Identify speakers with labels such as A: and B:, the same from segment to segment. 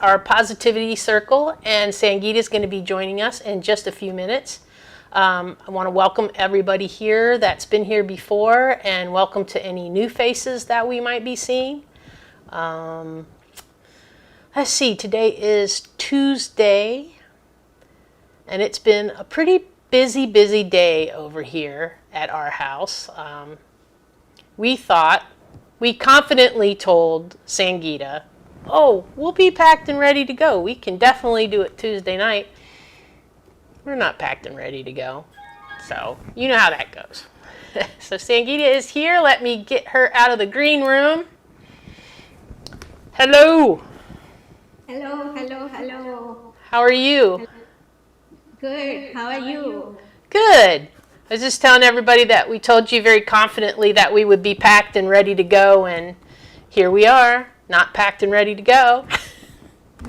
A: our positivity circle, and Sangeeta is going to be joining us in just a few minutes. I want to welcome everybody here that's been here before, and welcome to any new faces that we might be seeing. Let's see, today is Tuesday, and it's been a pretty busy day over here at our house. We confidently told Sangeeta, oh, we'll be packed and ready to go. We can definitely do it Tuesday night. We're not packed and ready to go. So, you know how that goes. So Sangeeta is here. Let me get her out of the green room. Hello.
B: Hello.
A: How are you?
B: Good. How are you?
A: Good. I was just telling everybody that we told you very confidently that we would be packed and ready to go, and here we are, not packed and ready to go.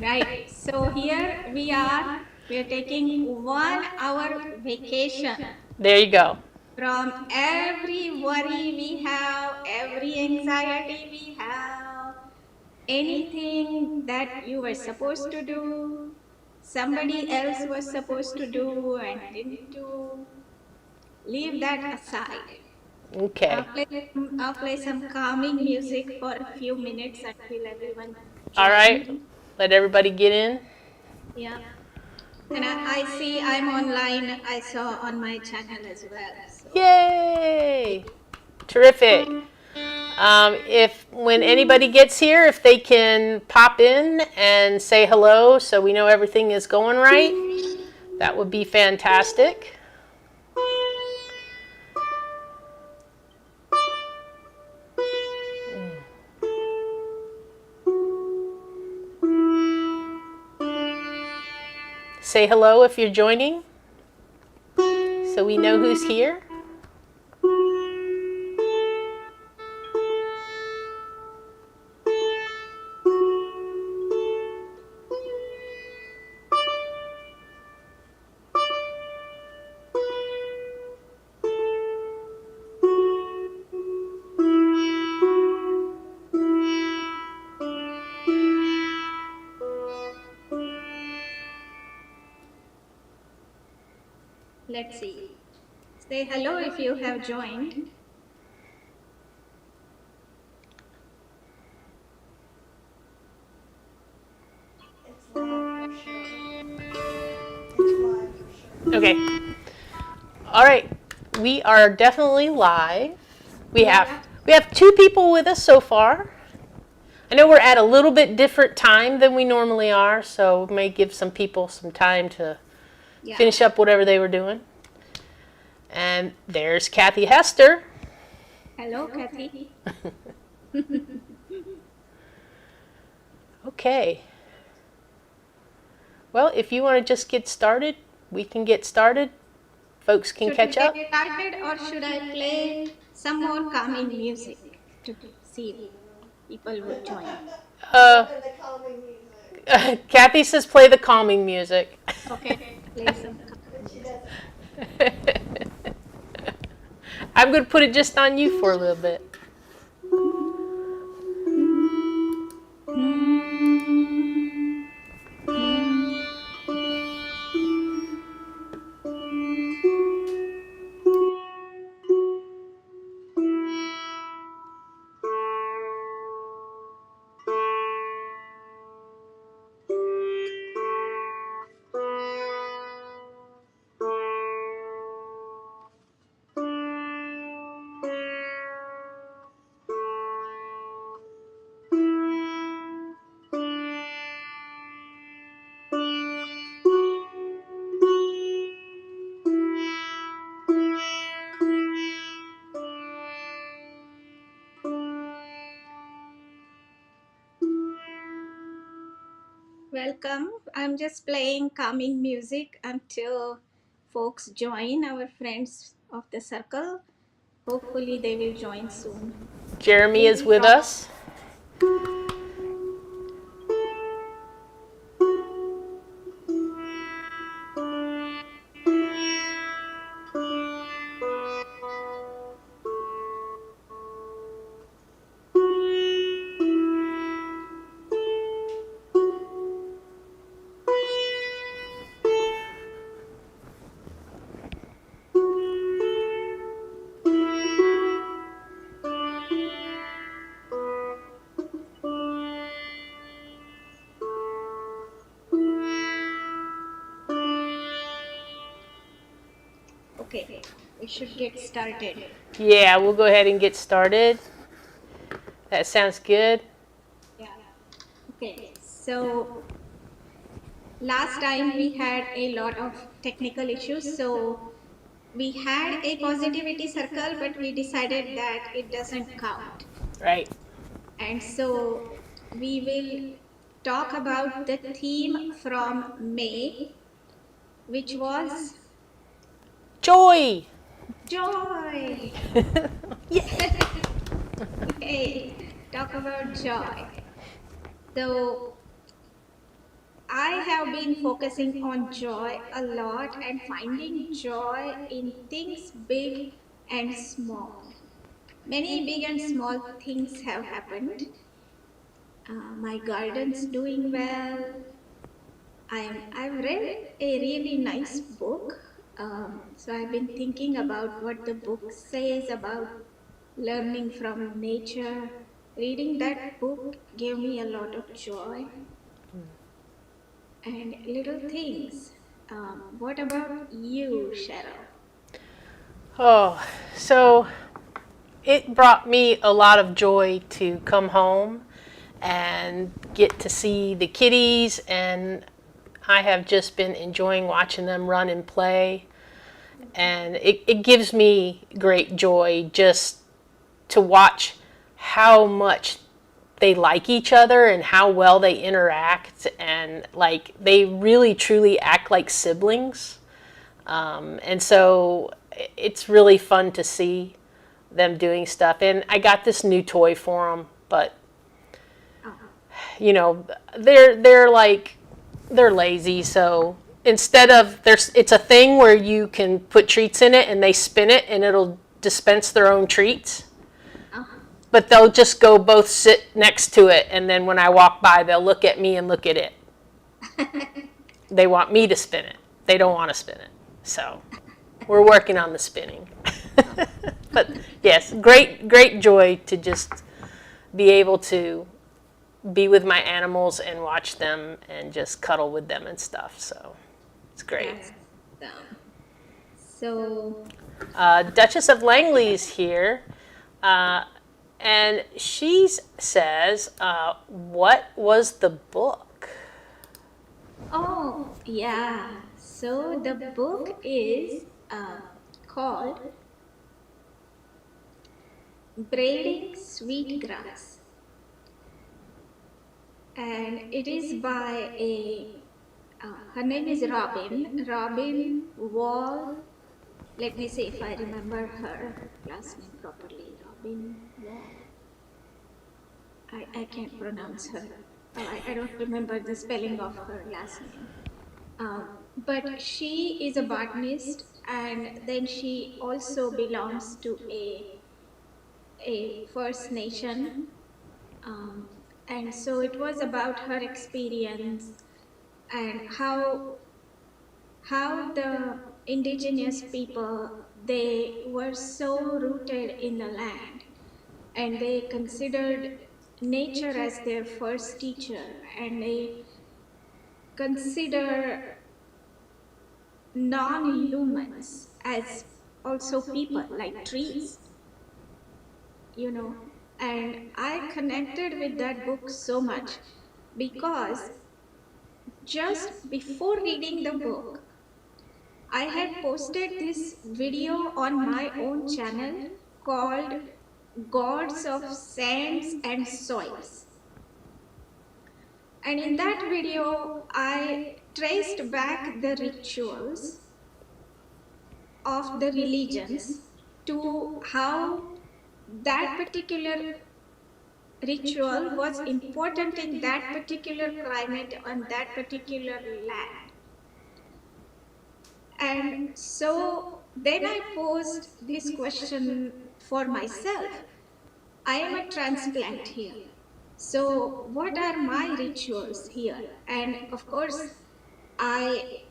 B: Right. So here we are. We are taking 1 hour vacation.
A: There you go.
B: From every worry we have, every anxiety we have, anything that you were supposed to do, somebody else was supposed to do and didn't do. Leave that aside.
A: Okay.
B: I'll play some calming music for a few minutes until everyone joins.
A: All right. Let everybody get in.
B: Yeah. And I see I'm online. I saw on my channel as well. So.
A: Yay! Terrific. If when anybody gets here, if they can pop in and say hello so we know everything is going right, that would be fantastic. Say hello if you're joining, so we know who's here.
B: Let's see. Say hello if you have joined.
A: Okay. All right. We are definitely live. We have 2 people with us so far. I know we're at a little bit different time than we normally are, so we may give some people some time to finish up whatever they were doing. And there's Kathy Hester.
B: Hello, Kathy.
A: Okay. Well, if you want to just get started, we can get started. Folks can catch up.
B: Should we get started, or should I play some more calming music to see if people would join?
A: Kathy says play the calming music.
B: Okay, play some calming music.
A: I'm going to put it just on you for a little bit.
B: Welcome. I'm just playing calming music until folks join, our friends of the circle. Hopefully they will join soon.
A: Jeremy is with us.
B: Okay, we should get started.
A: Yeah, we'll go ahead and get started. That sounds good.
B: Yeah. Okay, so last time we had a lot of technical issues. So we had a positivity circle, but we decided that it doesn't count.
A: Right.
B: And so we will talk about the theme from May, which was
A: Joy.
B: joy.
A: Yeah.
B: Yay! Talk about joy. So I have been focusing on joy a lot and finding joy in things big and small. Many big and small things have happened. My garden's doing well. I've read a really nice book. So I've been thinking about what the book says about learning from nature. Reading that book gave me a lot of joy and little things. What about you, Cheryl?
A: Oh, so it brought me a lot of joy to come home and get to see the kitties, and I have just been enjoying watching them run and play. And it gives me great joy just to watch how much they like each other and how well they interact, and like they really truly act like siblings. And so it's really fun to see them doing stuff. And I got this new toy for them, but
B: Oh,
A: you know, they're like they're lazy. So instead of it's a thing where you can put treats in it and they spin it and it'll dispense their own treats.
B: oh.
A: But they'll just go both sit next to it, and then when I walk by, they'll look at me and look at it. They want me to spin it. They don't want to spin it. So we're working on the spinning. But yes, great joy to just be able to be with my animals and watch them and just cuddle with them and stuff. So it's great.
B: That's so.
A: Duchess of Langley's here. And she says, what was the book?
B: Oh, yeah. So the book is called Braiding Sweetgrass, and it is by her name is Robin Wall. Let me see if I remember her last name properly. Robin Wall. I can't pronounce her. I don't remember the spelling of her last name. But she is a botanist, and then she also belongs to a First Nation. And so it was about her experience and how the indigenous people, they were so rooted in the land, and they considered nature as their first teacher, and they consider non-humans as also people, like trees, you know. And I connected with that book so much because just before reading the book, I had posted this video on my own channel called Gods of Sands and Soils. And in that video, I traced back the rituals of the religions to how that particular ritual was important in that particular climate on that particular land. And so then I posed this question for myself. I am a transplant here. So what are my rituals here? And of course, I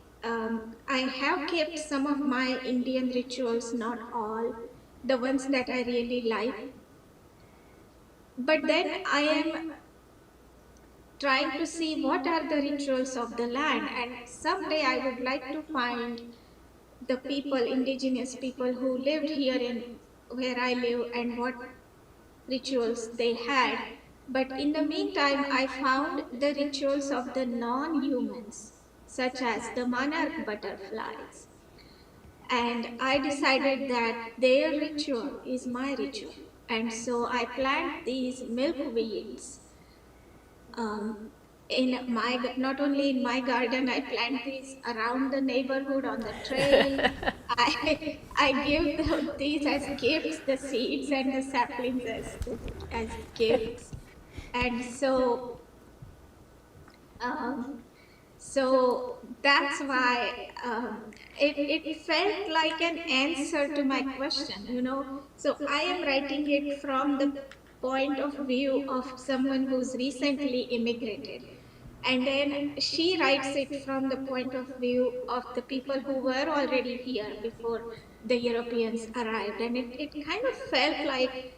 B: I have kept some of my Indian rituals, not all, the ones that I really like. But then I am trying to see what are the rituals of the land, and someday I would like to find the people, indigenous people who lived here in where I live, and what rituals they had. But in the meantime, I found the rituals of the non humans, such as the monarch butterflies. And I decided that their ritual is my ritual. And so I plant these milkweeds um, in my, not only in my garden, I plant these around the neighborhood on the trail. I give these as gifts, the seeds and the saplings as gifts. And um, so that's why it felt like an answer to my question, you know. So I am writing it from the point of view of someone who's recently immigrated. And then she writes it from the point of view of the people who were already here before the Europeans arrived. And it kind of felt like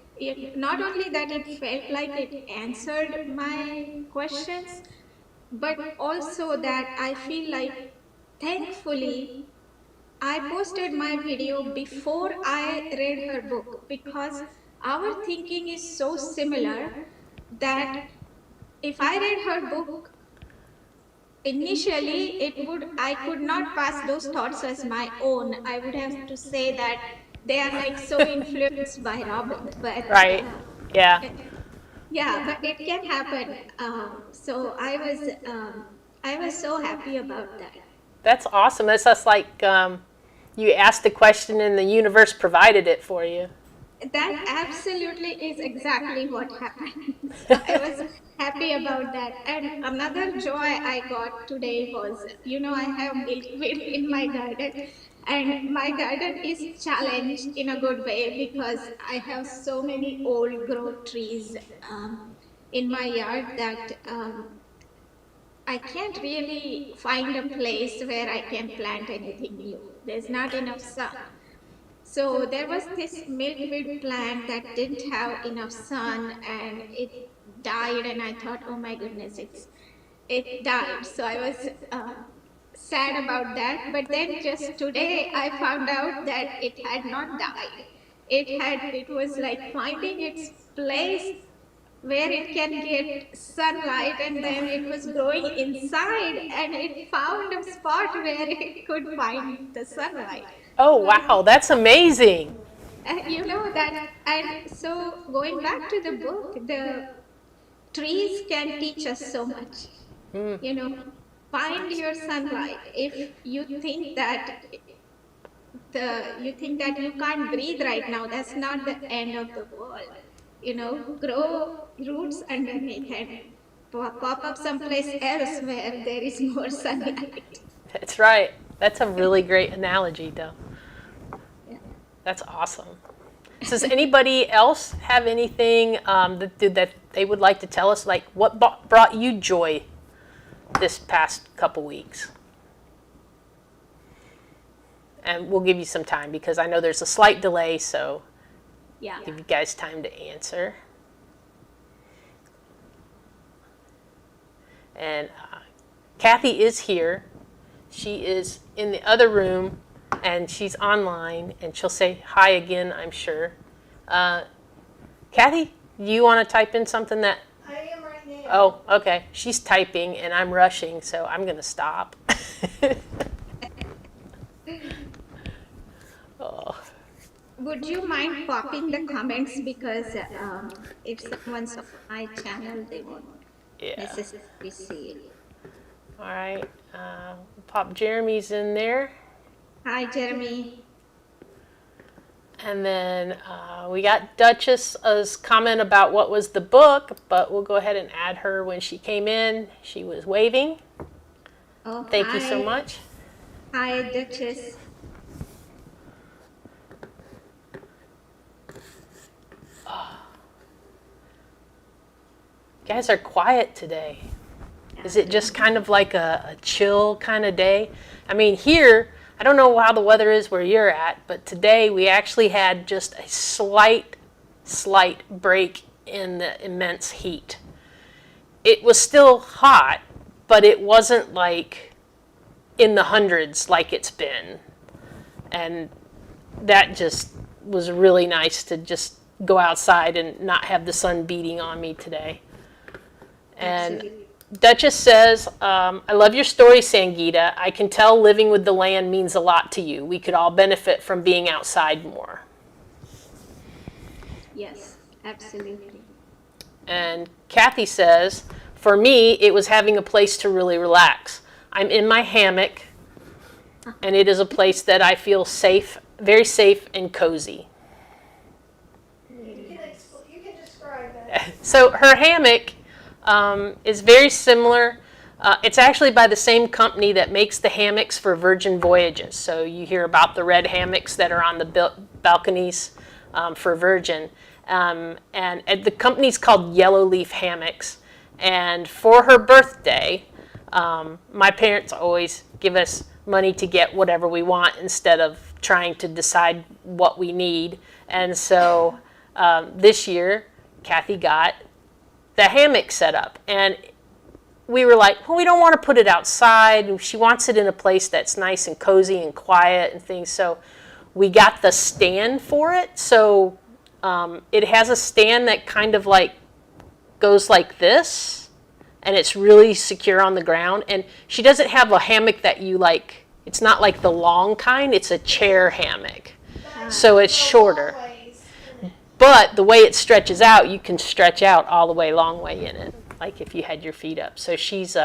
B: not only that it felt like it answered my questions, but also that I feel like, thankfully, I posted my video before I read her book, because our thinking is so similar that if I read her book initially, I could not pass those thoughts as my own. I would have to say that they are like so influenced by Robin. But
A: Right. Yeah.
B: yeah, but it can happen. So I was so happy about that.
A: That's awesome. That's just like you asked the question and the universe provided it for you.
B: That absolutely is exactly what happened. So I was happy about that. And another joy I got today was, you know, I have milkweed in my garden, and my garden is challenged in a good way because I have so many old growth trees in my yard that I can't really find a place where I can plant anything new. There's not enough sun. So there was this milkweed plant that didn't have enough sun, and it died. And I thought, oh my goodness, it died. So I was sad about that. But then just today, I found out that it had not died. It was like finding its place where it can get sunlight, and then it was growing inside, and it found a spot where it could find the sunlight.
A: Oh,
B: So I
A: wow. That's amazing.
B: you know that. And so going back to the book, the trees can teach us so much,
A: Mm.
B: you know. Find your sunlight. If you think that you can't breathe right now, that's not the end of the world, you know. Grow roots underneath and pop up someplace else where there is more sunlight.
A: That's right. That's a really great analogy, though.
B: Yeah.
A: That's awesome. So does anybody else have anything that they would like to tell us? Like, what brought you joy this past couple weeks? And we'll give you some time because I know there's a slight delay, so
B: Yeah.
A: give you guys time to answer. And Kathy is here. She is in the other room, and she's online, and she'll say hi again, I'm sure. Kathy, do you want to type in something that...
C: I am right now.
A: Oh, okay. She's typing, and I'm rushing, so I'm going to stop. Oh.
B: Would you mind popping the comments, because if someone's on my channel, they won't
A: Yeah.
B: necessarily see it.
A: All right. Pop Jeremy's in there.
B: Hi, Jeremy.
A: And then we got Duchess's comment about what was the book, but we'll go ahead and add her when she came in. She was waving.
B: Oh,
A: Thank you so
B: hi.
A: much.
B: Hi, Duchess.
A: You guys are quiet today. Is it just kind of like a chill kind of day? I mean, here, I don't know how the weather is where you're at, but today we actually had just a slight break in the immense heat. It was still hot, but it wasn't like in the hundreds like it's been. And that just was really nice to just go outside and not have the sun beating on me today. And
B: Absolutely.
A: Duchess says, I love your story, Sangeeta. I can tell living with the land means a lot to you. We could all benefit from being outside more.
B: Yes, absolutely.
A: And Kathy says, for me, it was having a place to really relax. I'm in my hammock, and it is a place that I feel safe, very safe and cozy.
B: Very nice.
C: You can describe that.
A: So her hammock is very similar. It's actually by the same company that makes the hammocks for Virgin Voyages. So you hear about the red hammocks that are on the balconies for Virgin. And the company's called Yellow Leaf Hammocks. And for her birthday, my parents always give us money to get whatever we want instead of trying to decide what we need. And so this year, Kathy got the hammock set up. And we were like, well, we don't want to put it outside. She wants it in a place that's nice and cozy and quiet and things. So we got the stand for it. So it has a stand that kind of like goes like this, and it's really secure on the ground. And she doesn't have a hammock that you like, it's not like the long kind, it's a chair hammock. So it's shorter. But the way it stretches out, you can stretch out all the way, long way in it, like if you had your feet up. So she's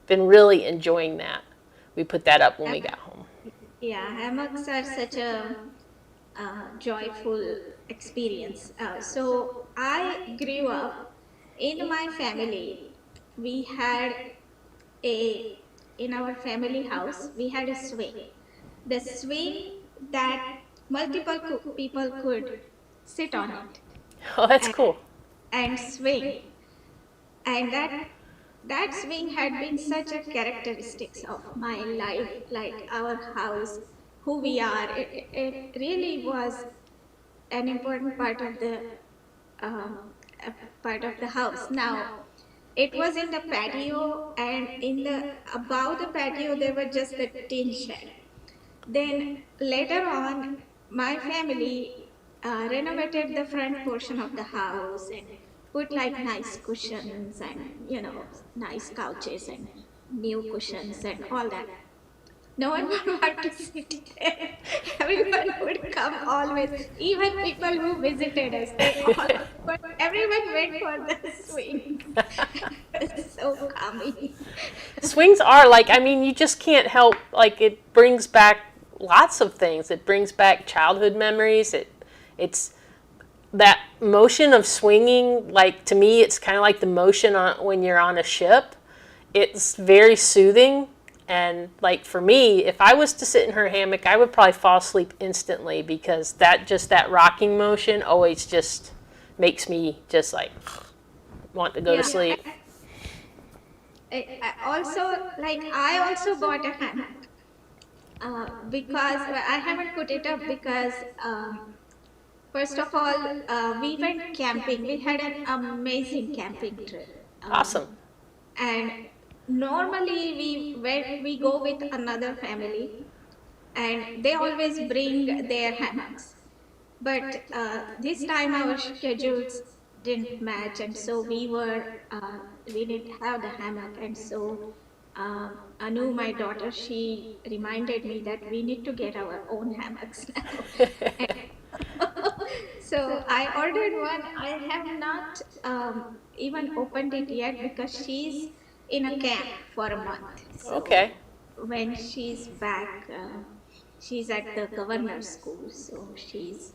A: been really enjoying that. We put that up when we got home.
B: Yeah, hammocks are such a joyful experience. So I grew up in my family. We had in our family house, we had a swing. The swing that multiple people could sit on it
A: Oh, that's
B: and,
A: cool.
B: and swing. And that swing had been such a characteristics of my life, like our house, who we are. It really was an important um, part of the house. Now, it was in the patio, and in the above the patio there were just the tin shed. Then later on, my family renovated the front portion of the house and put like nice cushions and nice couches and new cushions and all that. No one would want to sit there. Everyone would come always. Even people who visited us, but everyone went for the swing. It's so calming.
A: Swings are like, I mean, you just can't help, like, it brings back lots of things. It brings back childhood memories. It's that motion of swinging, like, to me, it's kind of like the motion when you're on a ship. It's very soothing. And, like, for me, if I was to sit in her hammock, I would probably fall asleep instantly because that rocking motion always just makes me just, like, want to go to sleep.
B: I also bought a hammock because I haven't put it up because first of all, we went camping. We had an amazing camping trip.
A: Awesome.
B: And normally we go with another family, and they always bring their hammocks. But this time our schedules didn't match, and so we didn't have the hammock, and so Anu, my daughter, she reminded me that we need to get our own hammocks now. So I ordered one. I have not even opened it yet because she's in a camp for a month. So
A: Okay.
B: when she's back, she's at the governor's school, so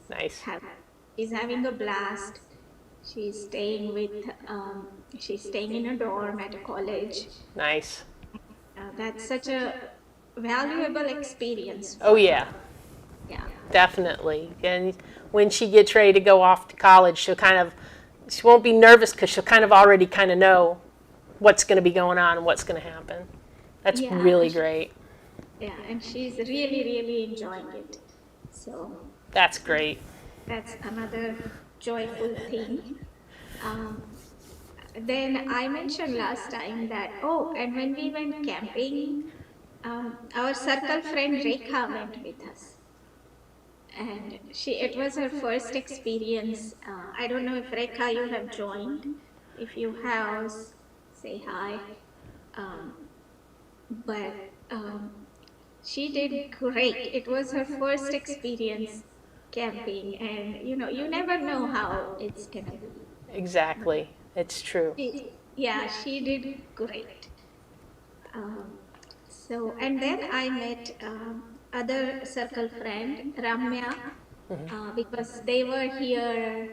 A: Nice.
B: she's having a blast. She's staying in a dorm at a college.
A: Nice.
B: That's such a valuable experience.
A: Oh, yeah.
B: Yeah.
A: Definitely. And when she gets ready to go off to college, she won't be nervous because she'll kind of already kind of know what's going to be going on and what's going to happen. That's
B: Yeah.
A: really great.
B: Yeah, and she's really, really enjoying it. So
A: That's great.
B: that's another joyful thing. Um, then I mentioned last time that, and when we went camping, our circle friend Rekha went with us. and it was her first experience. I don't know if Rekha you have joined. If you have, say hi. Um, but she did great. It was her first experience camping, and you never know how it's gonna be.
A: Exactly. It's true.
B: Yeah, she did great. Um, and then I met other circle friend, Ramya, because they were here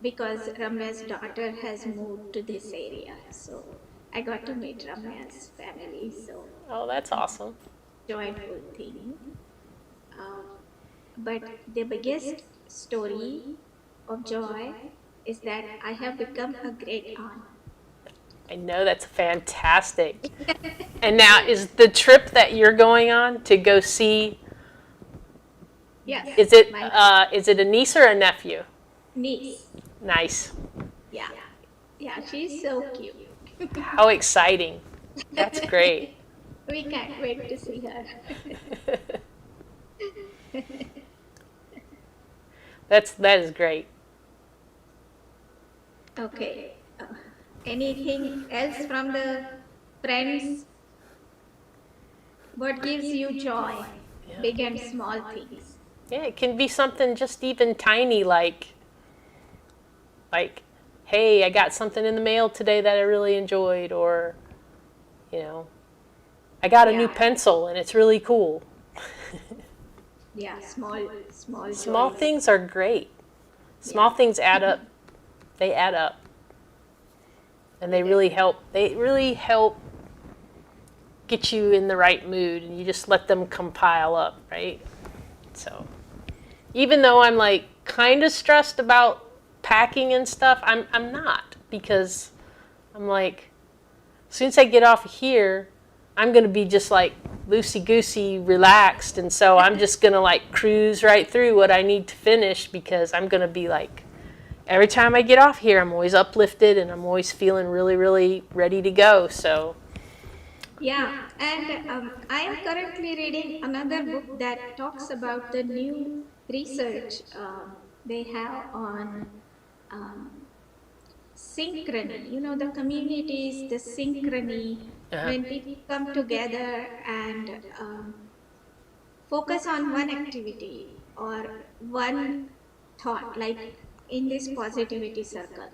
B: because Ramya's daughter has moved to this area. So I got to meet Ramya's family. So
A: Oh, that's awesome.
B: joyful thing. Uh, but the biggest story of joy is that I have become a great aunt.
A: I know that's fantastic. And now, is the trip that you're going on to go see?
B: Yes, my
A: Is it a niece or a nephew?
B: niece.
A: Nice.
B: Yeah, yeah, she's so cute.
A: How exciting. That's great.
B: We can't wait to see her.
A: That is great.
B: Okay. Anything else from the friends? What gives you joy?
A: Yeah.
B: Big and small things.
A: Yeah, it can be something just even tiny like, hey, I got something in the mail today that I really enjoyed, or, you know, I got a new
B: Yeah,
A: pencil and it's really cool.
B: yeah, small
A: Small
B: joys.
A: things are great. Small
B: Yeah.
A: things add up. They add up. And they really help. They really help get you in the right mood, and you just let them compile up, right? So, even though I'm like kind of stressed about packing and stuff, I'm not, because I'm like, as soon as I get off of here, I'm going to be just like loosey-goosey relaxed, and so I'm just going to like cruise right through what I need to finish, because I'm going to be like, every time I get off here, I'm always uplifted and I'm always feeling really, really ready to go. So,
B: Yeah, and I am currently reading another book that talks about the new research they have on um, synchrony. The communities, the synchrony,
A: uh-huh.
B: when people come together and focus on one activity or one thought, like in this positivity circle.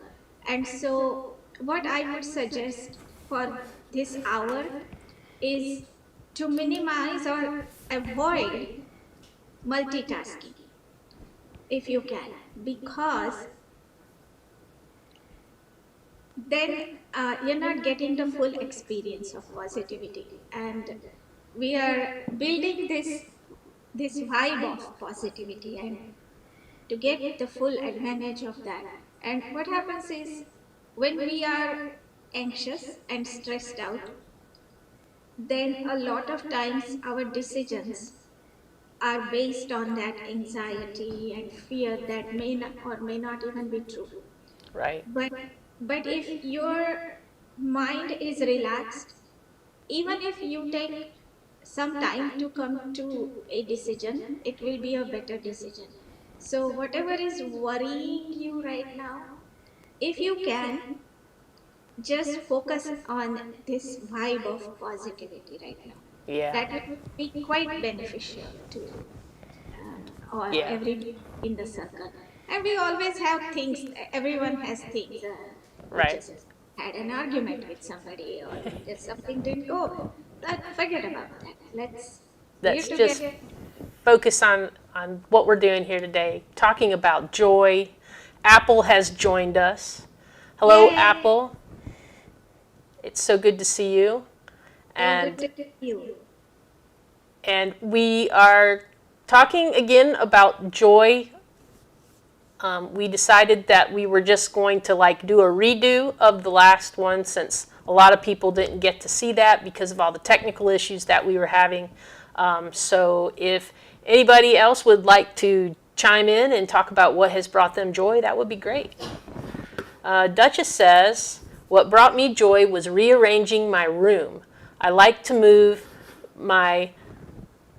B: And so, what I would suggest for this hour is to minimize or avoid multitasking if you can, because then you're not getting the full experience of positivity. And we are building this vibe of positivity, and to get the full advantage of that. And what happens is, when we are anxious and stressed out, then a lot of times our decisions are based on that anxiety and fear that may not, or may not even be true.
A: Right.
B: But if your mind is relaxed, even if you take some time to come to a decision, it will be a better decision. So whatever is worrying you right now, if you can, just focus on this vibe of positivity right now.
A: Yeah.
B: That will be quite beneficial to or
A: Yeah.
B: every in the circle. And we always have things. Everyone has things. You
A: Right.
B: just had an argument with somebody, or just something didn't go. But forget about that. Let's here
A: Let's
B: together.
A: just focus on what we're doing here today, talking about joy. Apple has joined us. Hello,
B: Yay!
A: Apple. It's so good to see you.
B: So good
A: And
B: to see you.
A: we are talking again about joy. We decided that we were just going to like do a redo of the last one, since a lot of people didn't get to see that because of all the technical issues that we were having. So if anybody else would like to chime in and talk about what has brought them joy, that would be great. Duchess says, what brought me joy was rearranging my room. I like to move my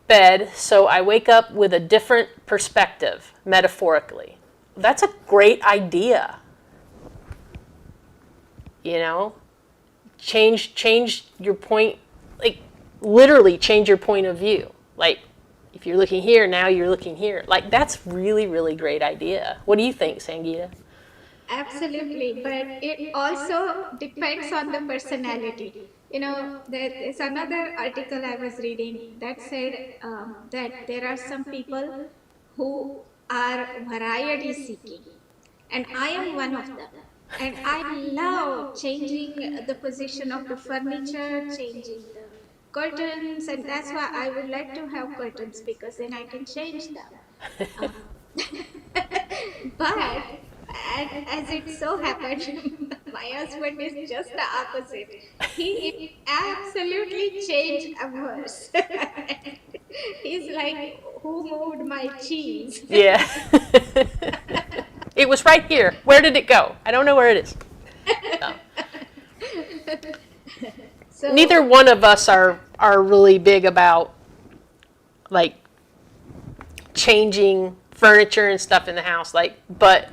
A: bed so I wake up with a different perspective, metaphorically. That's a great idea. You know, change your point, like literally change your point of view. Like if you're looking here, now you're looking here. Like that's really, really great idea. What do you think, Sangeeta?
B: Absolutely, but it also depends on the personality. There's another article I was reading that said that there are some people who are variety seeking, and I am one of them. And I love changing the position of the furniture, changing the curtains, and that's why I would like to have curtains because then I can change them. Uh, but and as it so happened, my husband is just the opposite. He is absolutely change averse. He's like, who moved my cheese?
A: Yeah. It was right here. Where did it go? I don't know where it is. No.
B: So,
A: Neither one of us are really big about like changing furniture and stuff in the house. Like, but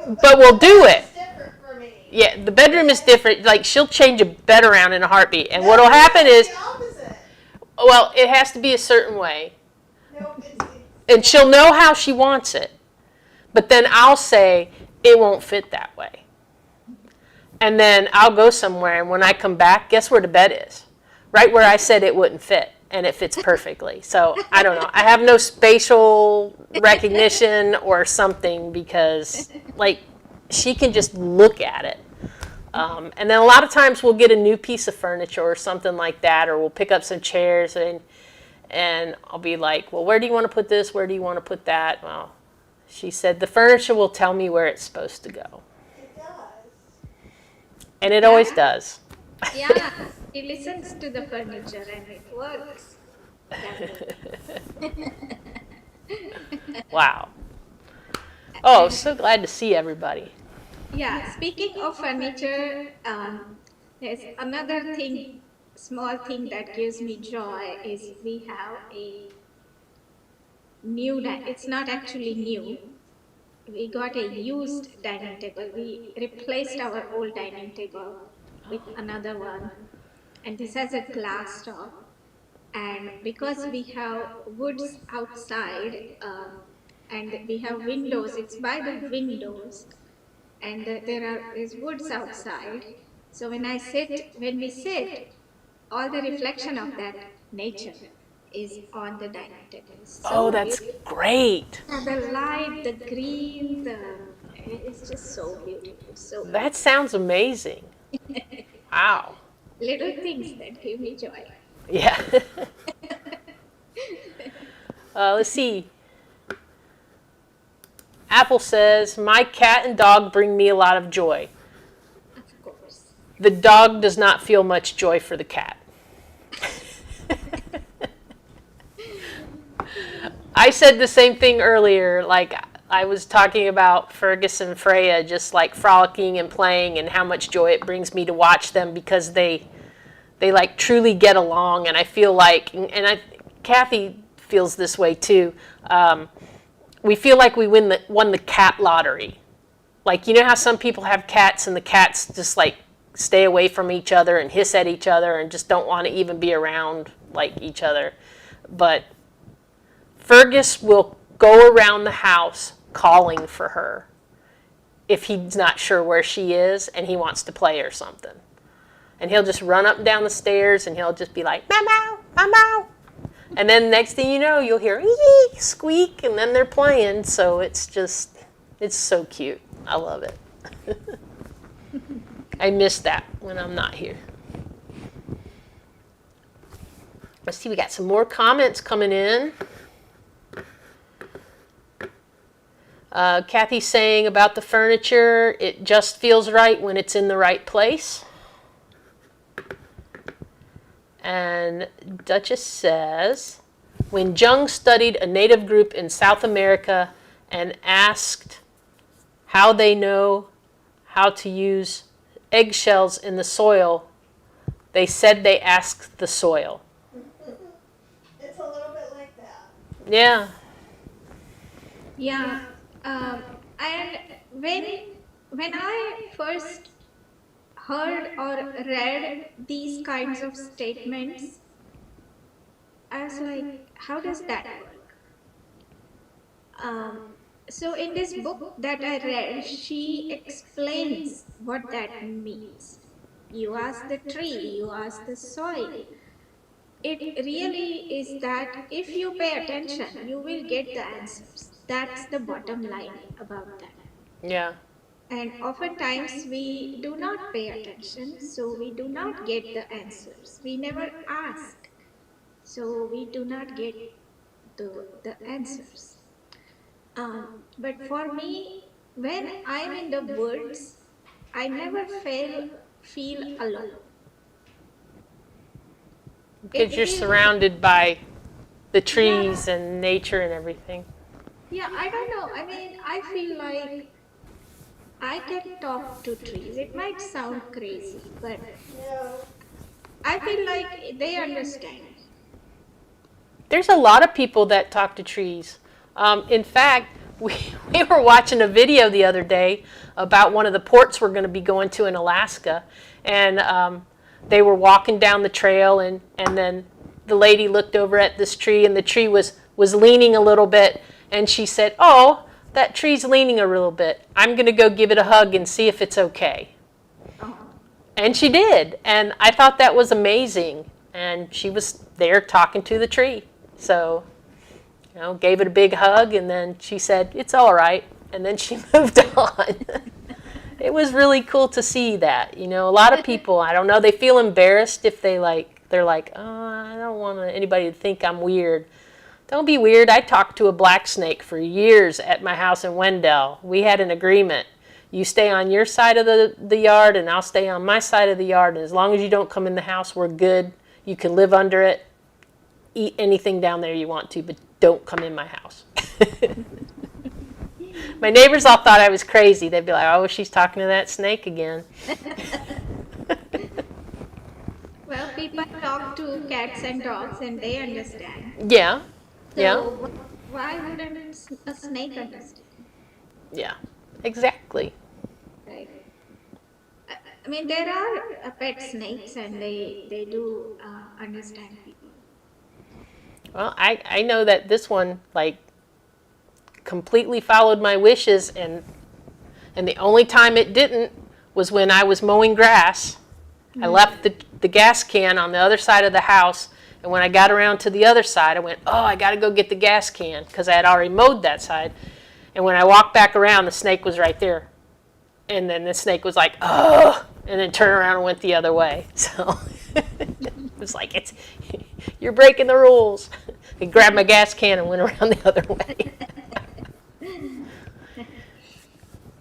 A: we'll do it. Yeah, the bedroom is different. Like she'll change a bed around in a heartbeat, and what'll happen is, well, it has to be a certain way, and she'll know how she wants it. But then I'll say it won't fit that way. And then I'll go somewhere, and when I come back, guess where the bed is? Right where I said it wouldn't fit, and it fits perfectly. So I don't know. I have no spatial recognition or something because, like, she can just look at it. And then a lot of times we'll get a new piece of furniture or something like that, or we'll pick up some chairs, and I'll be like, well, where do you want to put this? Where do you want to put that? Well, she said, the furniture will tell me where it's supposed to go.
C: It does.
A: And it always does.
B: yeah, he listens to the furniture and it works.
A: Wow. Oh, so glad to see everybody.
B: Yeah, speaking of furniture, there's another thing, small thing that gives me joy is we have a new, it's not actually new. We got a used dining table. We replaced our old dining table with another one. And this has a glass top. And because we have woods outside and we have windows, it's by the windows. And there's woods outside. So when we sit, all the reflection of that nature is on the dining table. So
A: that's
B: beautiful.
A: great.
B: The light, the green, it's just so beautiful. So
A: That sounds amazing. Wow.
B: little things that give me joy.
A: Yeah. Let's see. Apple says, my cat and dog bring me a lot of joy.
B: Of course.
A: The dog does not feel much joy for the cat. I said the same thing earlier, like I was talking about Fergus and Freya just like frolicking and playing and how much joy it brings me to watch them because they like truly get along, and I feel like, and Kathy feels this way too, we feel like we won the cat lottery. Like, you know how some people have cats and the cats just like stay away from each other and hiss at each other and just don't want to even be around like each other. But Fergus will go around the house calling for her if he's not sure where she is and he wants to play or something. And he'll just run up and down the stairs and he'll just be like, meow, meow, meow, meow. And then next thing you know, you'll hear ee, squeak, and then they're playing. So it's so cute. I love it. I miss that when I'm not here. Let's see, we got some more comments coming in. Kathy's saying about the furniture, it just feels right when it's in the right place. And Duchess says, when Jung studied a native group in South America and asked how they know how to use eggshells in the soil, they said they asked the soil.
C: It's a little bit like that.
A: Yeah.
B: Yeah. And when I first heard or read these kinds of statements, I was like, how does that work? Um, so in this book that I read, she explains what that means. You ask the tree, you ask the soil. It really is that if you pay attention, you will get the answers. That's the bottom line about that.
A: Yeah.
B: And oftentimes we do not pay attention, so we do not get the answers. We never ask, so we do not get the answers. But for me, when I'm in the woods, I never feel alone. It
A: Because you're
B: feels,
A: surrounded by the
B: yeah,
A: trees and nature and everything.
B: yeah, I don't know. I mean, I feel like I can talk to trees. It might sound crazy, but I feel like they understand.
A: There's a lot of people that talk to trees. In fact, we were watching a video the other day about one of the ports we're going to be going to in Alaska. And they were walking down the trail, and then the lady looked over at this tree, and the tree was leaning a little bit. And she said, "Oh, that tree's leaning a little bit. I'm going to go give it a hug and see if it's okay."
B: Oh,
A: And she did. And I thought that was amazing. And she was there talking to the tree. So, gave it a big hug, and then she said, "It's all right." And then she moved on. It was really cool to see that. A lot of people, I don't know, they feel embarrassed if they're like, "Oh, I don't want anybody to think I'm weird." Don't be weird. I talked to a black snake for years at my house in Wendell. We had an agreement. You stay on your side of the yard, and I'll stay on my side of the yard. And as long as you don't come in the house, we're good. You can live under it, eat anything down there you want to, but don't come in my house. My neighbors all thought I was crazy. They'd be like, "Oh, she's talking to that snake again."
B: well, people talk to cats and dogs and they understand.
A: Yeah, yeah,
B: So why wouldn't a snake understand?
A: yeah, exactly.
B: Right? I, I mean, there are pet snakes and they do understand people.
A: Well, I know that this one, completely followed my wishes, and the only time it didn't was when I was mowing grass. I left the gas can on the other side of the house, and when I got around to the other side, I went, "Oh, I got to go get the gas can," because I had already mowed that side. And when I walked back around, the snake was right there. And then the snake was like, "Oh," and then turned around and went the other way. So it was like, you're breaking the rules. I grabbed my gas can and went around the other way.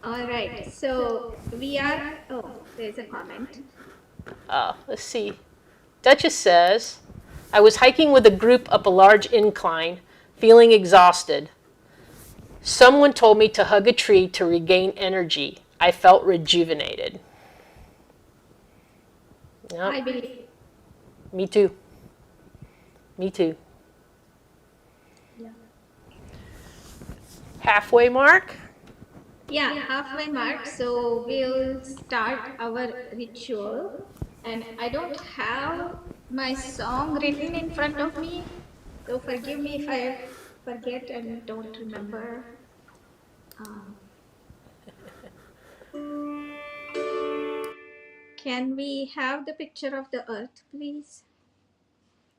B: All right. So we are, oh, there's a comment.
A: Let's see. Duchess says, "I was hiking with a group up a large incline, feeling exhausted. Someone told me to hug a tree to regain energy. I felt rejuvenated."
B: I
A: Yep,
B: believe.
A: me too. Me too.
B: Yeah.
A: Halfway mark?
B: Yeah, halfway mark. So we'll start our ritual. And I don't have my song written in front of me. So forgive me if I forget and don't remember. Um, can we have the picture of the earth, please?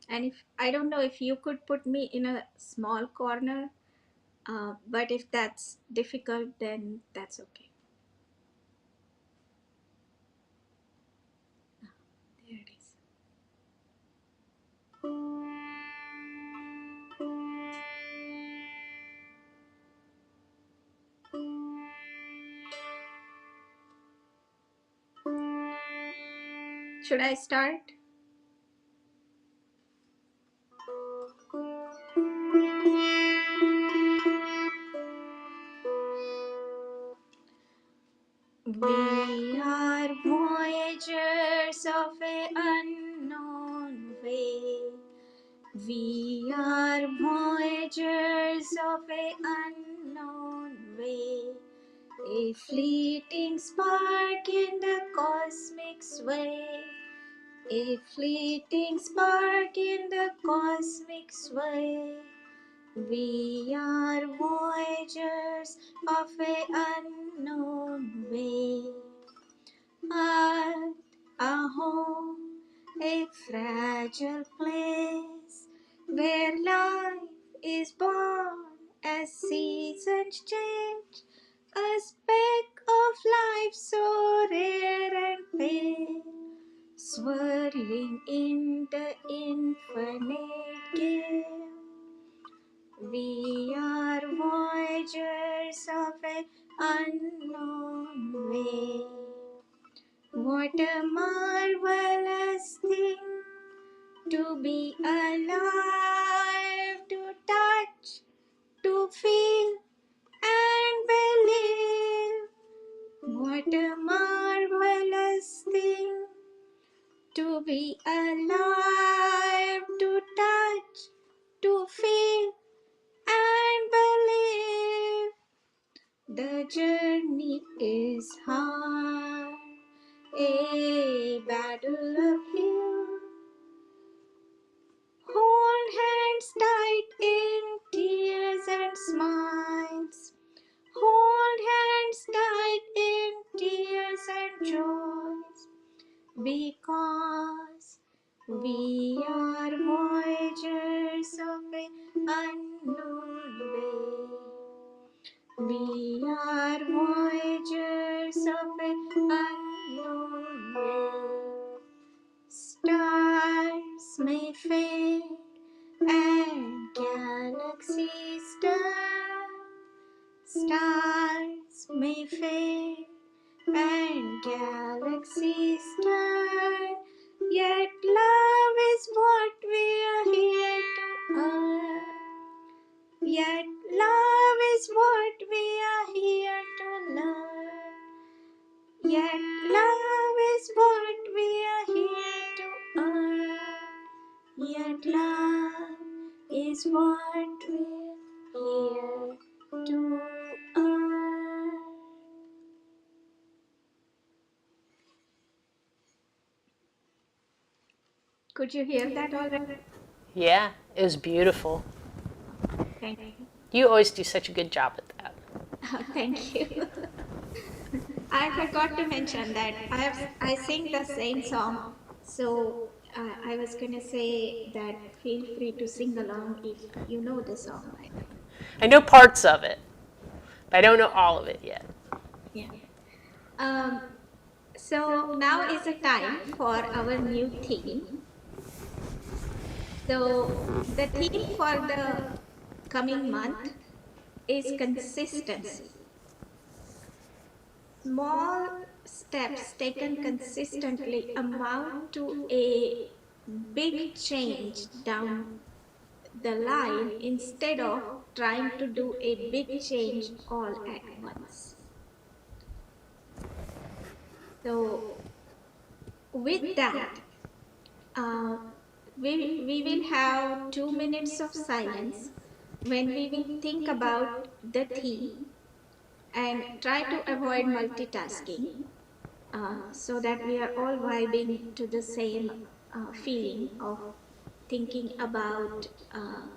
B: And if I don't know if you could put me in a small corner, but if that's difficult, then that's okay. There it is. Should I start? We are voyagers of a unknown way. We are voyagers of a unknown A fleeting spark in the cosmic sway. A fleeting spark in the cosmic sway. We are voyagers of an unknown way. Earth, a home, a fragile place where life is born as seasons change. A speck of life so rare and pale, swirling in the infinite gale. We are voyagers of an unknown way. What a marvelous thing to be alive, to touch, to feel and believe. What a marvelous thing to be alive, to touch, to feel and believe. The journey is hard, a battle uphill. Hold hands tight in tears and smiles. Hold hands tight in tears and joys. Because we are voyagers of an unknown way. We are voyagers of an unknown way. Stars may fade and galaxies turn. Stars may fade and galaxies turn. Yet love is what we are here to earn. Yet love is what we are here to learn. Yet love is what we are here to earn. Yet love is what we're here to earn. Could you hear that already?
A: Yeah, it was beautiful.
B: Thank you.
A: You always do such a good job at that.
B: Thank you. I forgot to mention that I sing the same song, so I was gonna say that feel free to sing along if you know the song by now.
A: I know parts of it, but I don't know all of it yet.
B: Yeah. So now is a time for our new theme. So the theme for the coming month is consistency. Small steps taken consistently amount to a big change down the line instead of trying to do a big change all at once. So, with that, uh, we will have 2 minutes of silence when we will think about the theme and try to avoid multitasking so that we are all vibing to the same feeling of thinking about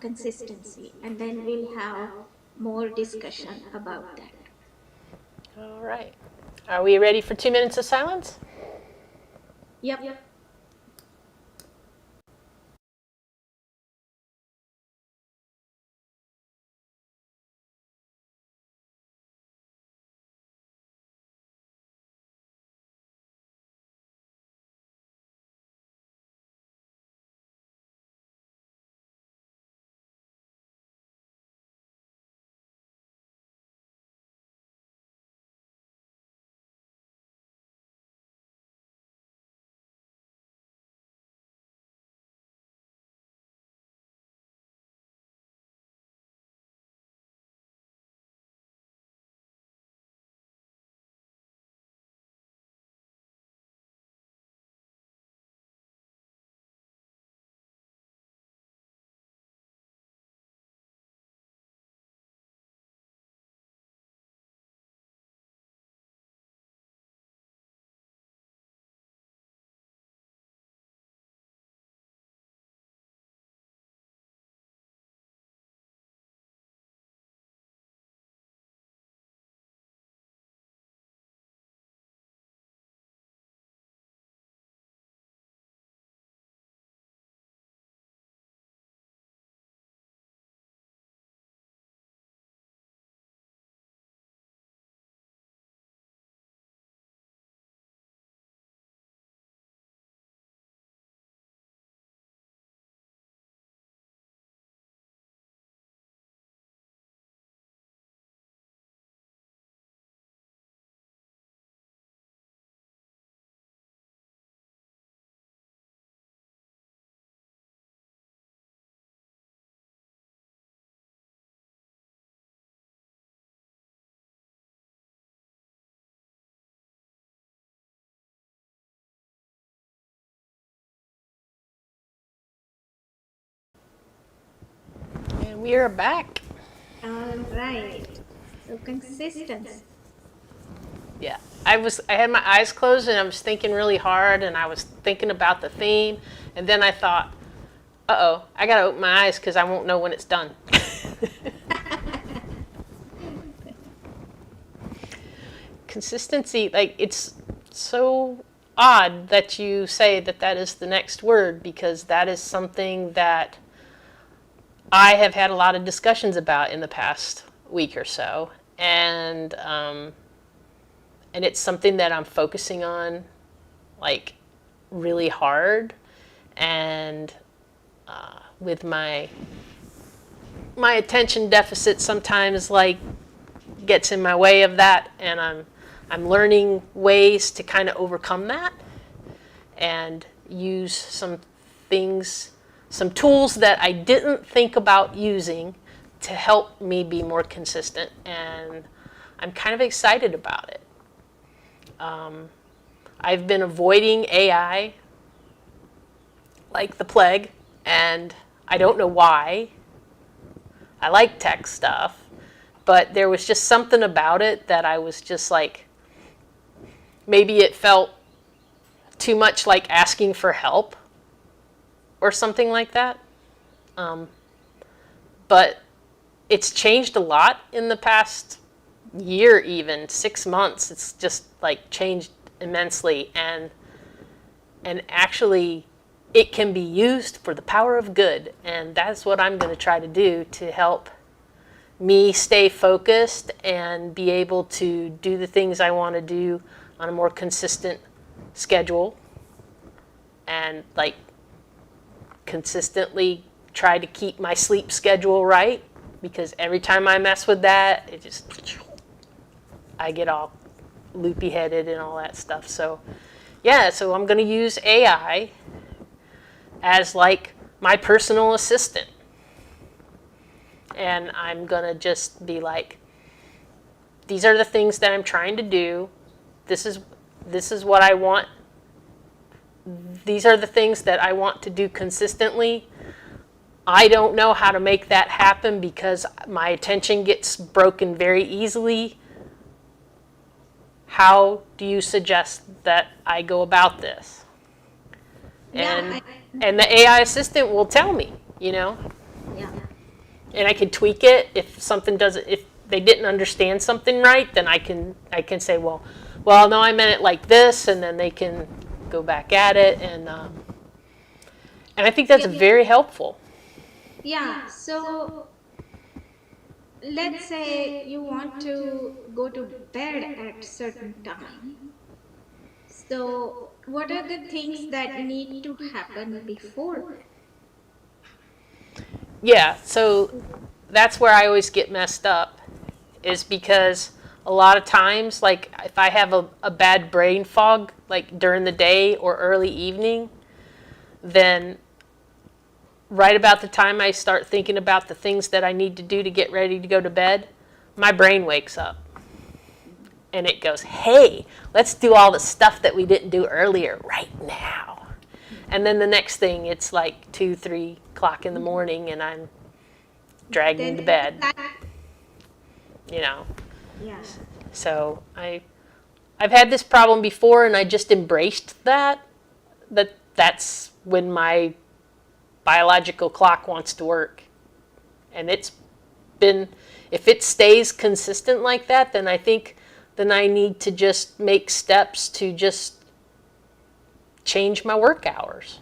B: consistency, and then we'll have more discussion about that.
A: All right. Are we ready for 2 minutes of silence?
B: Yep.
A: And we are back.
B: All right. So consistency.
A: Yeah. I had my eyes closed and I was thinking really hard and I was thinking about the theme and then I thought, uh-oh, I got to open my eyes because I won't know when it's done. Consistency, like it's so odd that you say that that is the next word because that is something that I have had a lot of discussions about in the past week or so, and it's something that I'm focusing on, like really hard, and with my attention deficit sometimes like gets in my way of that, and I'm learning ways to kind of overcome that and use some things, some tools that I didn't think about using to help me be more consistent, and I'm kind of excited about it. I've been avoiding AI like the plague, and I don't know why. I like tech stuff, but there was just something about it that I was just like, maybe it felt too much like asking for help or something like that. But it's changed a lot in the past year, even 6 months. It's just like changed immensely, and actually it can be used for the power of good, and that's what I'm going to try to do to help me stay focused and be able to do the things I want to do on a more consistent schedule, and like consistently try to keep my sleep schedule right, because every time I mess with that, it just, I get all loopy headed and all that stuff. So yeah, so I'm going to use AI as like my personal assistant. And I'm going to just be like, these are the things that I'm trying to do. This is what I want. These are the things that I want to do consistently. I don't know how to make that happen because my attention gets broken very easily. How do you suggest that I go about this? And the AI assistant will tell me,
B: Yeah.
A: and I can tweak it if something doesn't, if they didn't understand something right, then I can say, well, no, I meant it like this, and then they can go back at it, and I think that's very helpful.
B: Yeah. So let's say you want to go to bed at certain time. So what are the things that need to happen before that?
A: Yeah, so that's where I always get messed up, is because a lot of times, like if I have a bad brain fog, like during the day or early evening, then right about the time I start thinking about the things that I need to do to get ready to go to bed, my brain wakes up. And it goes, hey, let's do all the stuff that we didn't do earlier right now. And then the next thing, it's like 2, 3 o'clock in the morning, and I'm dragging to bed.
B: Yeah.
A: So I've had this problem before, and I just embraced that's when my biological clock wants to work. And it's been, if it stays consistent like that, then I think then I need to just make steps to just change my work hours,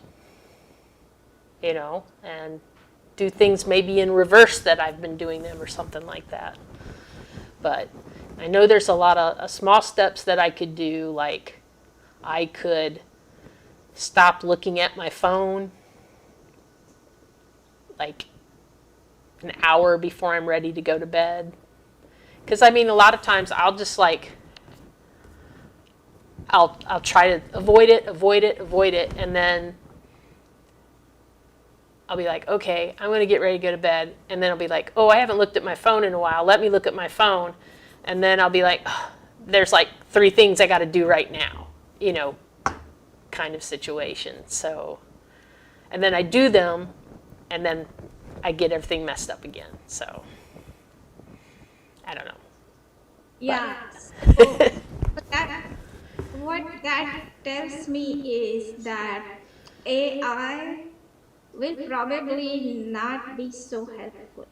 A: and do things maybe in reverse that I've been doing them or something like that. But I know there's a lot of small steps that I could do, like I could stop looking at my phone like an hour before I'm ready to go to bed. Because I mean, a lot of times I'll just like, I'll try to avoid it, and then I'll be like, okay, I'm going to get ready to go to bed, and then I'll be like, oh, I haven't looked at my phone in a while. Let me look at my phone, and then I'll be like, oh, there's like 3 things I got to do right now, kind of situation. So, and then I do them, and then I get everything messed up again. So I don't know.
B: Yeah. So that what that tells me is that AI will probably not be so helpful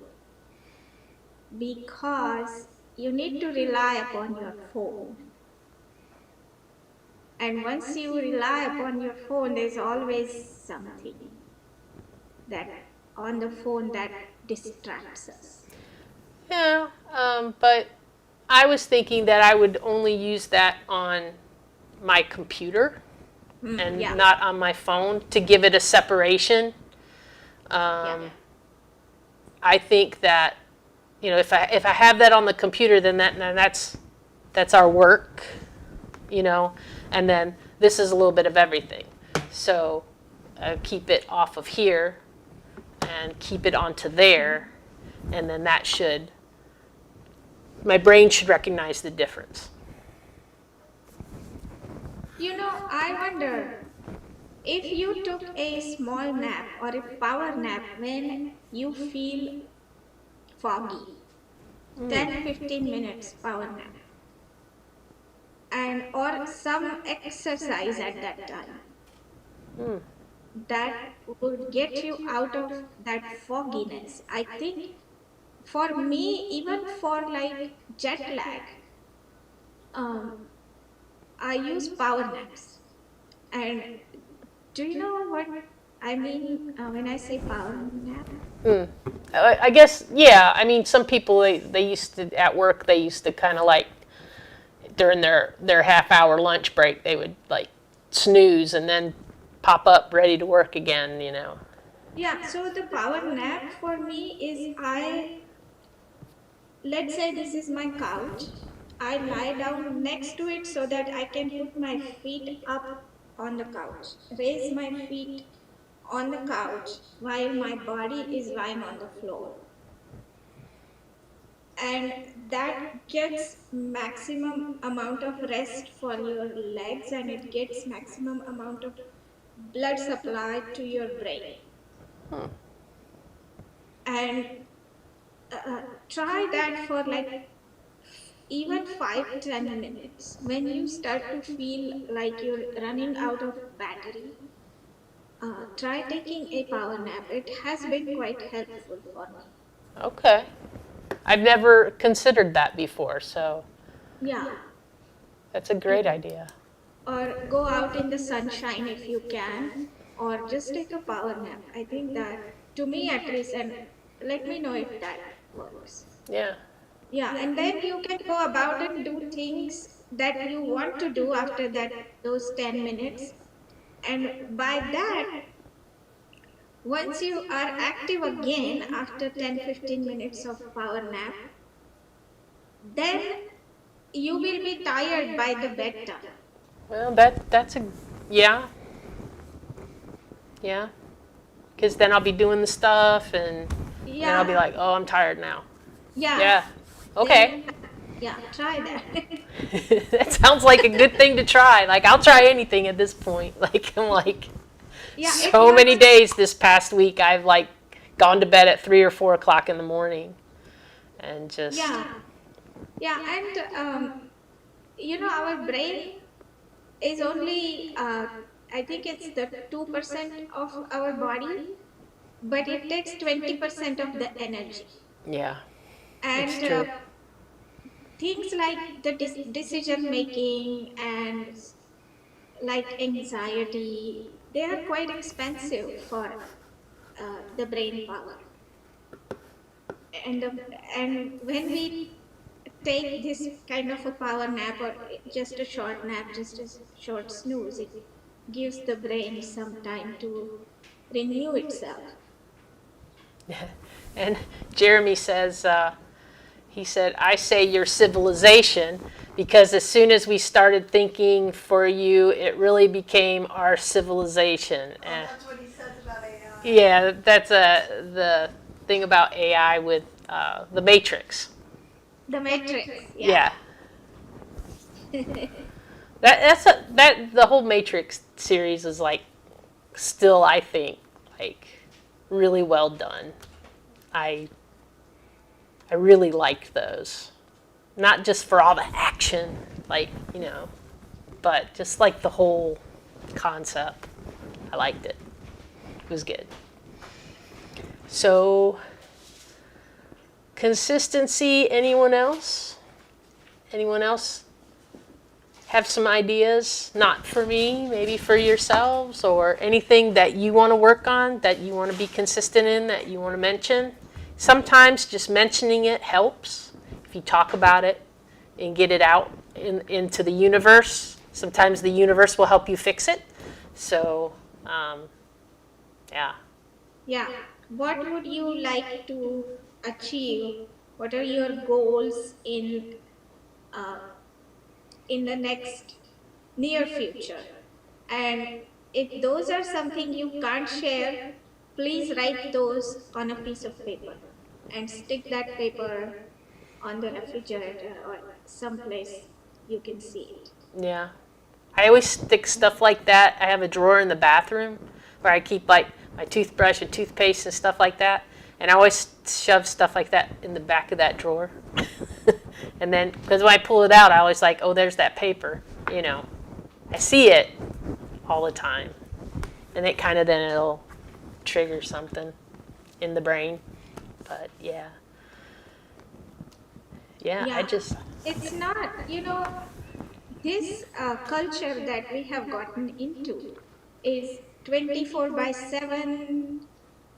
B: because you need to rely upon your phone. And once you rely upon your phone, there's always something that on the phone that distracts us.
A: Yeah, but I was thinking that I would only use that on my computer and
B: Yeah.
A: not on my phone to give it a separation.
B: Yeah.
A: I think that if I have that on the computer, then that's our work, and then this is a little bit of everything. So keep it off of here and keep it onto there, and then my brain should recognize the difference.
B: I wonder if you took a small nap or a power nap when you feel foggy, 10-15 minutes power nap, and or some exercise at that time that would get you out of that fogginess. I think for me, even for like jet lag, um, I use power naps. And do you know what I mean when I say power nap?
A: I guess, yeah. I mean, some people they used to at work. They used to kind of like during their half-hour lunch break, they would like snooze and then pop up ready to work again.
B: Yeah, so the power nap for me is let's say this is my couch. I lie down next to it so that I can put my feet up on the couch, raise my feet on the couch while my body is lying on the floor. And that gets maximum amount of rest for your legs, and it gets maximum amount of blood supply to your brain. And try that for like even 5-10 minutes. When you start to feel like you're running out of battery, try taking a power nap. It has been quite helpful for me.
A: Okay. I've never considered that before, so
B: Yeah.
A: that's a great idea.
B: Or go out in the sunshine if you can, or just take a power nap. I think that, to me at least, and let me know if that works.
A: Yeah.
B: Yeah, and then you can go about and do things that you want to do after those 10 minutes. And by that, once you are active again after 10-15 minutes of power nap, then you will be tired by the bedtime.
A: Well, that's yeah. Yeah. Because then I'll be doing the stuff and then I'll be like, oh, I'm tired now. Yeah. Okay.
B: Yeah, try that.
A: That sounds like a good thing to try. Like, I'll try anything at this point. Like, I'm like,
B: Yeah,
A: so many days this past week I've like gone to bed at 3 or 4 o'clock in the morning and just.
B: Yeah, and our brain is only, I think it's the 2% of our body, but it takes 20% of the energy.
A: Yeah.
B: And
A: It's true.
B: things like the decision making and like anxiety, they are quite expensive for the brain power. And when we take this kind of a power nap or just a short nap, just a short snooze, it gives the brain some time to renew itself.
A: And Jeremy says, he said, I say your civilization because as soon as we started thinking for you, it really became our civilization. And
C: that's what he says about AI.
A: yeah, that's the thing about AI with the Matrix.
B: The Matrix,
A: Yeah. The whole Matrix series is like still, I think, like really well done. I I really liked those. Not just for all the action, like, but just like the whole concept. I liked it. It was good. So, consistency, anyone else? Anyone else have some ideas? Not for me, maybe for yourselves, or anything that you want to work on, that you want to be consistent in, that you want to mention? Sometimes just mentioning it helps. If you talk about it and get it out into the universe, sometimes the universe will help you fix it. So, yeah.
B: Yeah. What would you like to achieve? What are your goals uh, in the next near future? And if those are something you can't share, please write those on a piece of paper and stick that paper on the refrigerator or someplace you can see it.
A: Yeah. I always stick stuff like that. I have a drawer in the bathroom where I keep like my toothbrush and toothpaste and stuff like that. And I always shove stuff like that in the back of that drawer. And then, because when I pull it out, I always like, oh, there's that paper. I see it all the time. And it kind of then it'll trigger something in the brain. But yeah. Yeah, I
B: Yeah,
A: just,
B: it's not, this culture that we have gotten into is 24 by 7,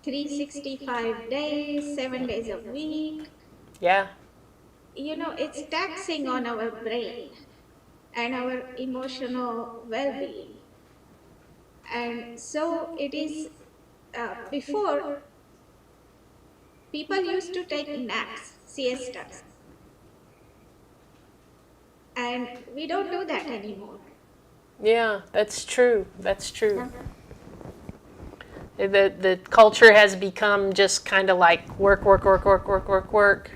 B: 365 days, 7 days a week.
A: yeah.
B: It's taxing on our brain and our emotional well being. And so it is, before, people used to take naps, siestas, and we don't do that anymore.
A: Yeah, that's true. That's true.
B: Yeah.
A: The culture has become just kind of like work, work, work, work, work, work, work.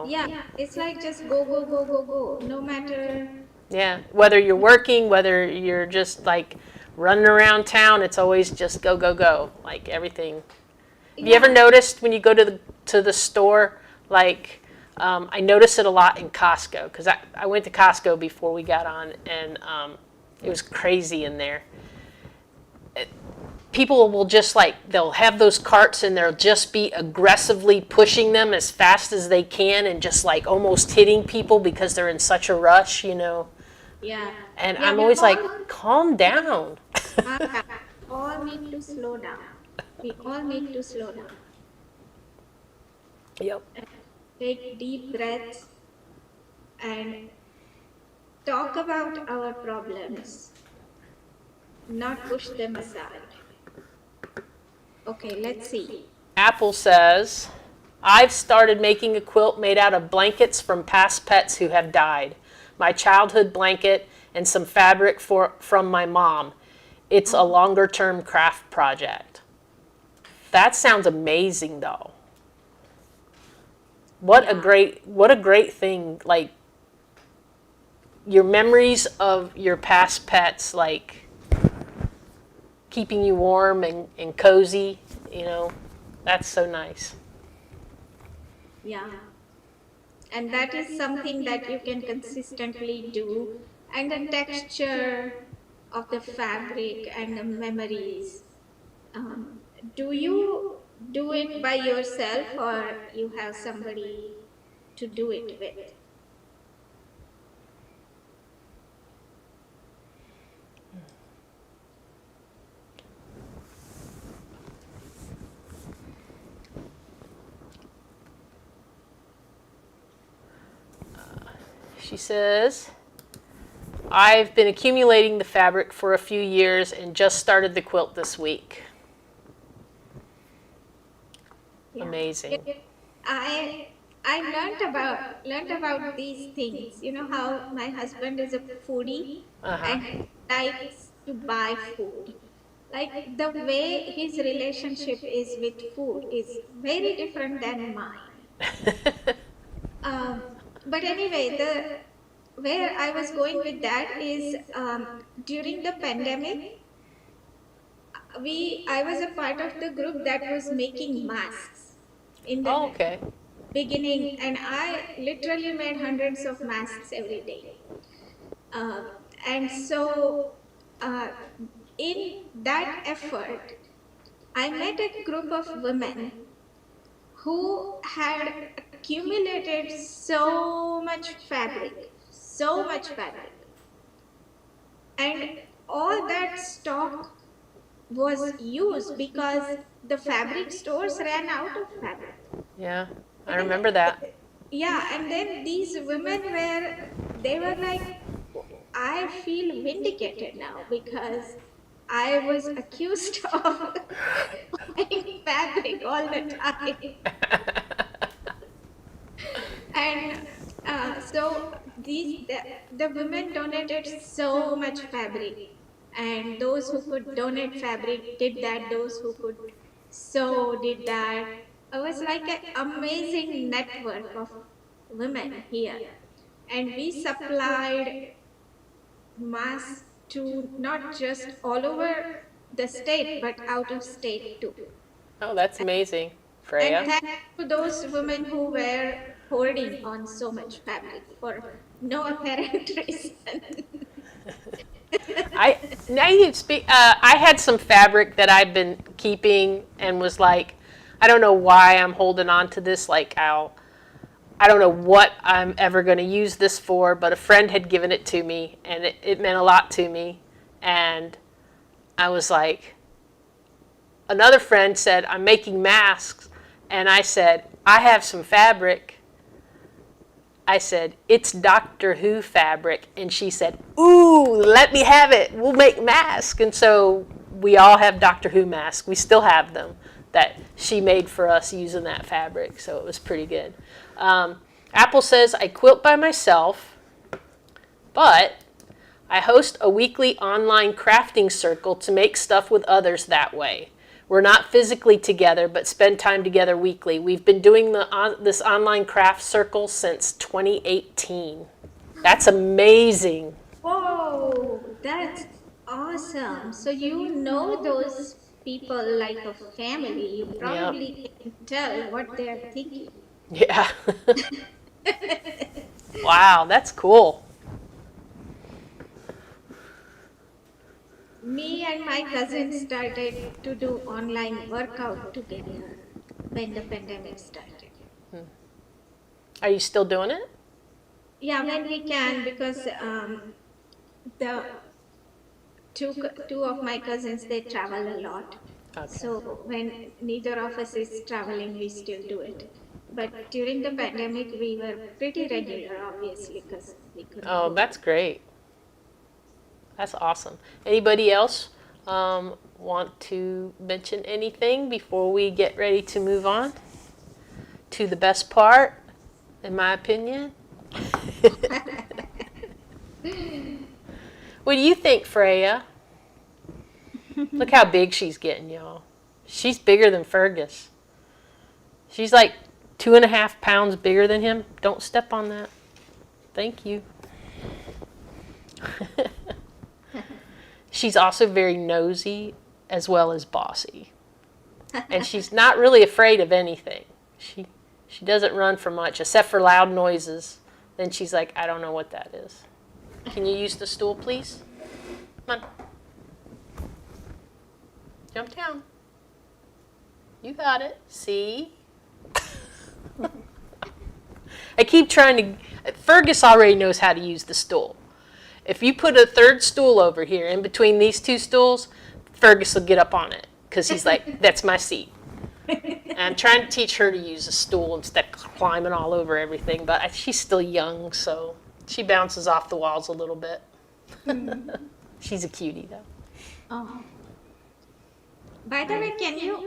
B: Yeah, it's like just go, go, go, go, go. No matter.
A: Yeah, whether you're working, whether you're just like running around town, it's always just go, go, go. Like everything. Have you ever
B: Yeah,
A: noticed when you go to the store, like I notice it a lot in Costco because I went to Costco before we got on, and it was crazy in there. People will just like they'll have those carts and they'll just be aggressively pushing them as fast as they can and just like almost hitting people because they're in such a rush.
B: yeah,
A: And
B: yeah.
A: I'm
B: We
A: always like,
B: all,
A: calm down.
B: yeah, all need to slow down. We all need to slow down.
A: Yep.
B: Take deep breaths and talk about our problems, not push them aside. Okay, let's see.
A: Apple says, I've started making a quilt made out of blankets from past pets who have died. My childhood blanket and some fabric from my mom. It's a longer term craft project. That sounds amazing though. What a great thing, like your memories of your past pets, like keeping you warm and cozy, that's so nice.
B: Yeah, and that is something that you can consistently do. And the texture of the fabric and the memories. Um, do you do it by yourself or you have somebody to do it with?
A: She says, I've been accumulating the fabric for a few years and just started the quilt this week.
B: Yeah.
A: Amazing.
B: I I learned about these things. You know how my husband is a foodie
A: Uh-huh.
B: and he likes to buy food. Like the way his relationship is with food is very different than mine. Um, but anyway, the where I was going with that is, during the pandemic, I was a part of the group that was making masks. in the
A: Oh, okay.
B: beginning, and I literally made hundreds of masks every day. Uh, and so, uh, in that effort, I met a group of women who had accumulated so much fabric, and all that stock was used because the fabric stores ran out of fabric.
A: Yeah, I
B: And
A: remember that.
B: yeah, and then these women were, they were like, I feel vindicated now because I was accused of buying fabric all the time. And so the women donated so much fabric, and those who could donate fabric did that, those who could sew did that. It was like an amazing network of women here, and we supplied masks to not just all over the state but out of state too.
A: Oh, that's amazing,
B: And
A: Freya.
B: thanks to those women who were hoarding on so much fabric for no apparent reason.
A: I now you speak. I had some fabric that I've been keeping and was like, I don't know why I'm holding on to this. Like, I don't know what I'm ever going to use this for, but a friend had given it to me, and it meant a lot to me. And I was like, another friend said, I'm making masks. And I said, I have some fabric. I said, it's Doctor Who fabric. And she said, ooh, let me have it. We'll make masks. And so we all have Doctor Who masks. We still have them that she made for us using that fabric. So it was pretty good. Apple says, I quilt by myself, but I host a weekly online crafting circle to make stuff with others that way. We're not physically together, but spend time together weekly. We've been doing this online craft circle since 2018. That's amazing.
B: Whoa, that's awesome. So you know those people like a family. You
A: Yep.
B: probably can tell what they're thinking.
A: Yeah. Wow, that's cool.
B: Me and my cousin started to do online workout together when the pandemic started.
A: Are you still doing it?
B: Yeah, when we can, because the two of my cousins, they travel a lot.
A: Okay.
B: So when neither of us is traveling, we still do it. But during the pandemic, we were pretty regular, obviously, because we couldn't
A: Oh,
B: go.
A: that's great. That's awesome. Anybody else want to mention anything before we get ready to move on to the best part, in my opinion? What do you think, Freya? Look how big she's getting, y'all. She's bigger than Fergus. She's like 2.5 pounds bigger than him. Don't step on that. Thank you. She's also very nosy as well as bossy. And she's not really afraid of anything. She doesn't run for much, except for loud noises. Then she's like, I don't know what that is. Can you use the stool, please? Come on. Jump down. You got it. See? I keep trying to... Fergus already knows how to use the stool. If you put a third stool over here in between these two stools, Fergus will get up on it because he's like, that's my seat. And I'm trying to teach her to use a stool instead of climbing all over everything, but she's still young, so she bounces off the walls a little bit. She's a cutie, though.
B: Oh. By the way,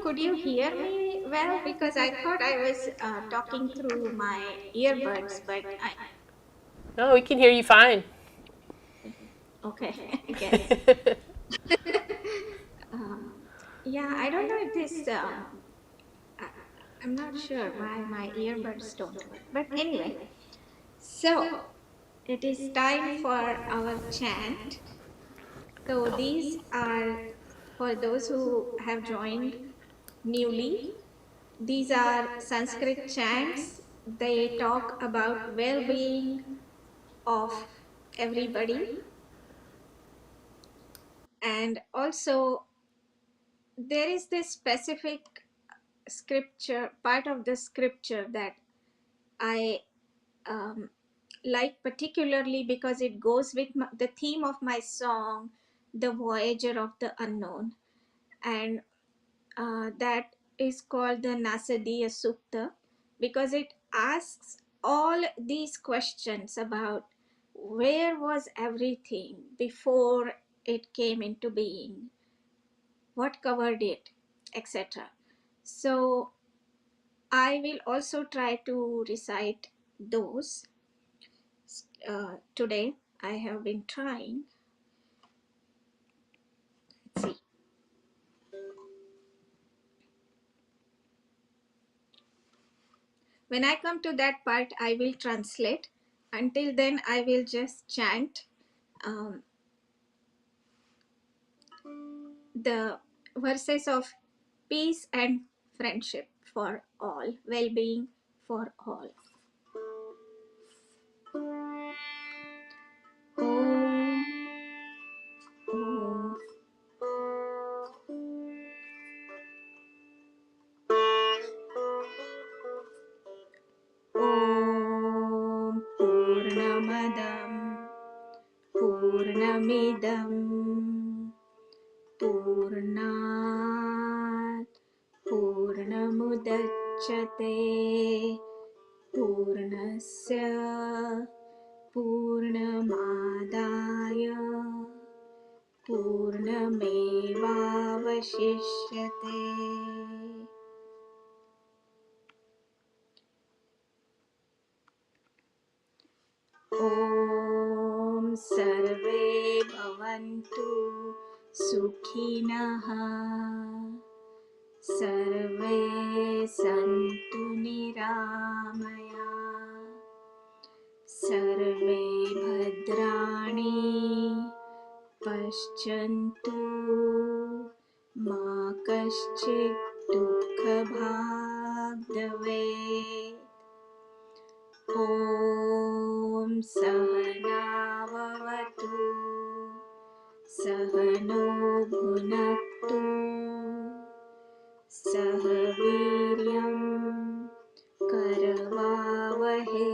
B: could you hear me well? Because I thought I was talking through my earbuds, but
A: No, we can hear you fine.
B: okay, I guess. Yeah, I don't know if this. I'm not sure why my earbuds don't work, but anyway. So it is time for our chant. So these are for those who have joined newly. These are Sanskrit chants. They talk about well-being of everybody, and also there is this specific scripture, part of the scripture, that I um, like particularly because it goes with the theme of my song, The Voyager of the Unknown. And that is called the Nasadiya Sukta, because it asks all these questions about where was everything before it came into being, what covered it, etc. So I will also try to recite those. Today I have been trying. Let's see. When I come to that part, I will translate. Until then, I will just chant um, the verses of peace and friendship for all, well being for all. Om, Om, Om Purnamadam Purnamidam Purnat Purnamudachyate Purnasya Purnamadaya Purnamevavashishyate. Om Sarve Bhavantu Sukhinah Sarve Santu Niramaya Sarve Bhadrani Paschantu Ma Kaschit Dukha Bhag Bhavet. Om Sahanavavatu Sahano Bhunaktu Sahaviryam Karavavahe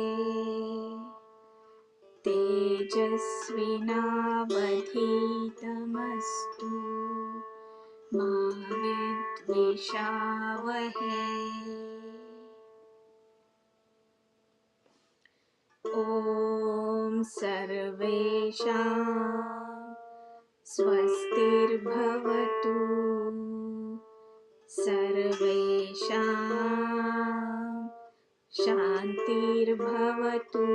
B: Tejasvinavadhitamastu Ma Vidvishavahe. Om Sarvesham Swastirbhavatu Sarvesham Shantirbhavatu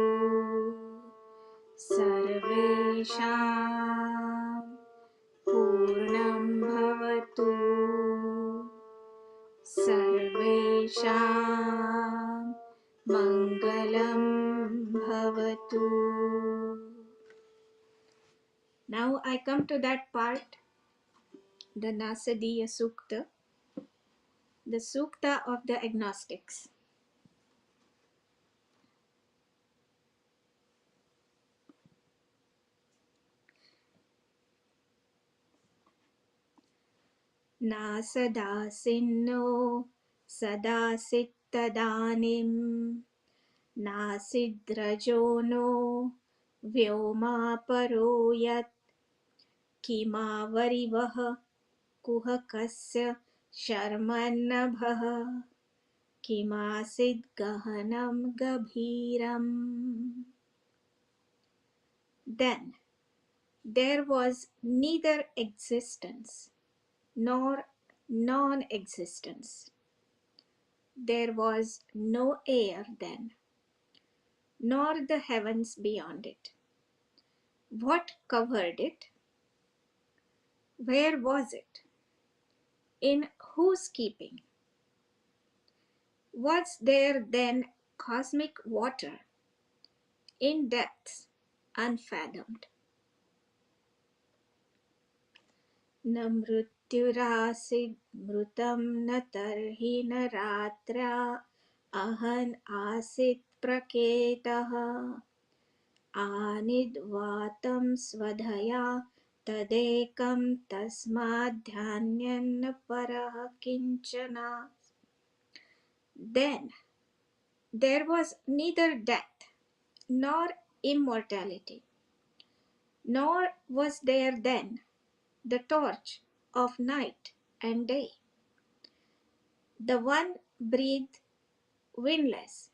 B: Sarvesham Purnam Bhavatu Sarvesham Mangalam Bhavatu. Now I come to that part, the Nasadiya Sukta, the Sukta of the agnostics. Nasadasinno sadasittadanim Nasidrajono Vyoma yat Kimavarivaha Kuhakasya Sharmannabhaha Kimasid Gahanam Gabhiram. Then there was neither existence nor non-existence. There was no air then, nor the heavens beyond it. What covered it? Where was it? In whose keeping? Was there then cosmic water in depths unfathomed? Namrutyasya मृत्युरासीन्मृतं न तर्हि न रात्र्या अहन् आसीत् प्रकेतः आनिद्वातं स्वधया तदेकं तस्माद्धान्यन्न परः किञ्चन. Then there was neither death nor immortality, nor was there then the torch of night and day. The one breathed windless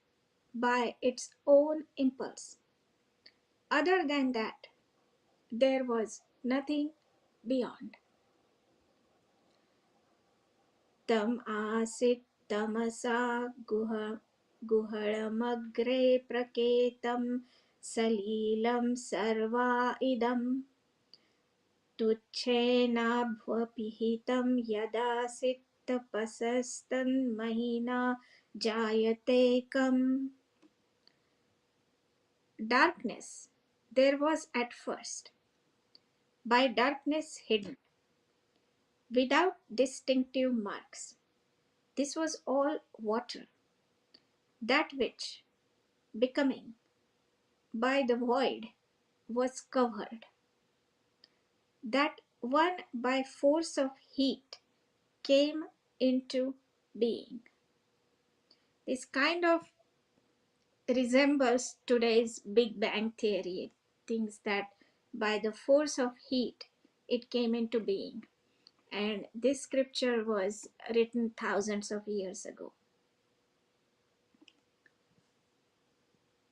B: by its own impulse. Other than that, there was nothing beyond. Tam asit tamasa guhalamagre praketam salilam sarva idam तुच्छेनाभ्वपिहितं यदासीत् तपसस्तन्महिना jayate. Darkness there was at first, by darkness hidden, without distinctive marks. This was all water, that which, becoming, by the void, was covered. That one by force of heat came into being. This kind of resembles today's Big Bang theory. It thinks that by the force of heat it came into being. And this scripture was written thousands of years ago.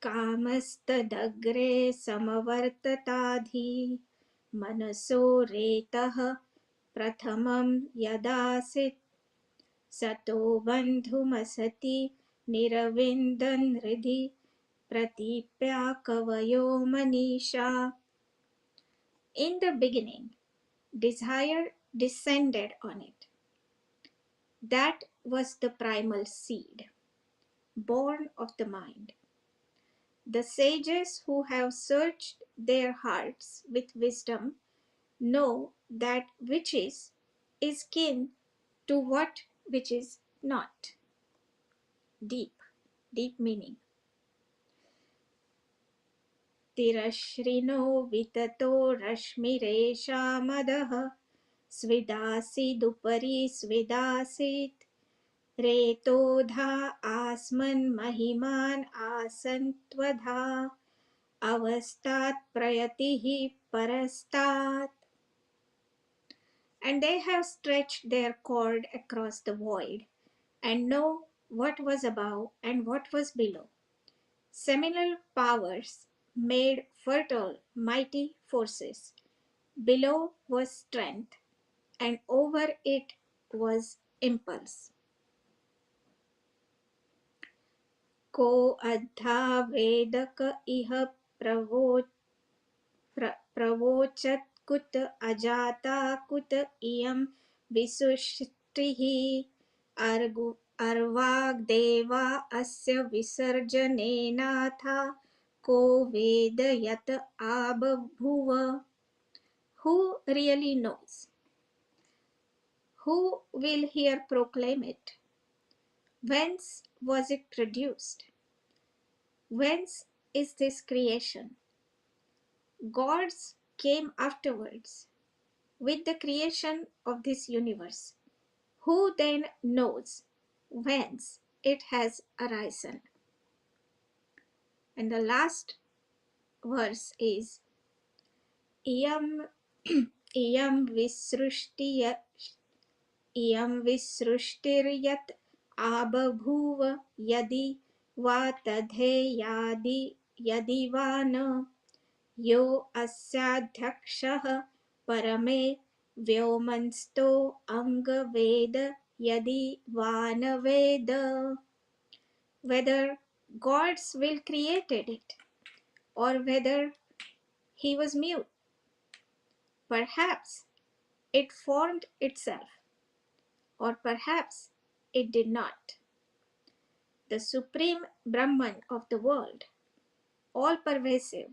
B: Kamastadagre samavartatadhi manaso retah prathamam yadasit sato bandhumasati niravindan hridhi pratipya kavayo manisha. In the beginning, desire descended on it. That was the primal seed, born of the mind. The sages who have searched their hearts with wisdom know that which is kin to what which is not. Deep, deep meaning. Tirashrino vitato rashmiresha madaha स्विदासीदुपरि स्विदासीत् रेतोधा आस्मन् महिमान् आसन्त्वधा अवस्तात् प्रयतिः परस्तात्. And they have stretched their cord across the void and know what was above and what was below. Seminal powers made fertile mighty forces. Below was strength, and over it was impulse. Ko adha vedak iha pravochat kut ajata kut iyam visushtihi arvag deva asya visarjanenatha ko vedayat ababhuva. Who really knows? Who will here proclaim it? Whence was it produced? Whence is this creation? Gods came afterwards with the creation of this universe. Who then knows whence it has arisen? And the last verse is Iyam Iyam Visrushtiya Iyam Visrushtiryat Ababhuva Yadi Va Tadhe Yadi Va Na Yo Asyadhyakshah Parame Vyomansto Anga Veda Yadi Vana Veda. Whether God's will created it or whether he was mute, perhaps it formed itself or perhaps it did not. The supreme Brahman of the world, all pervasive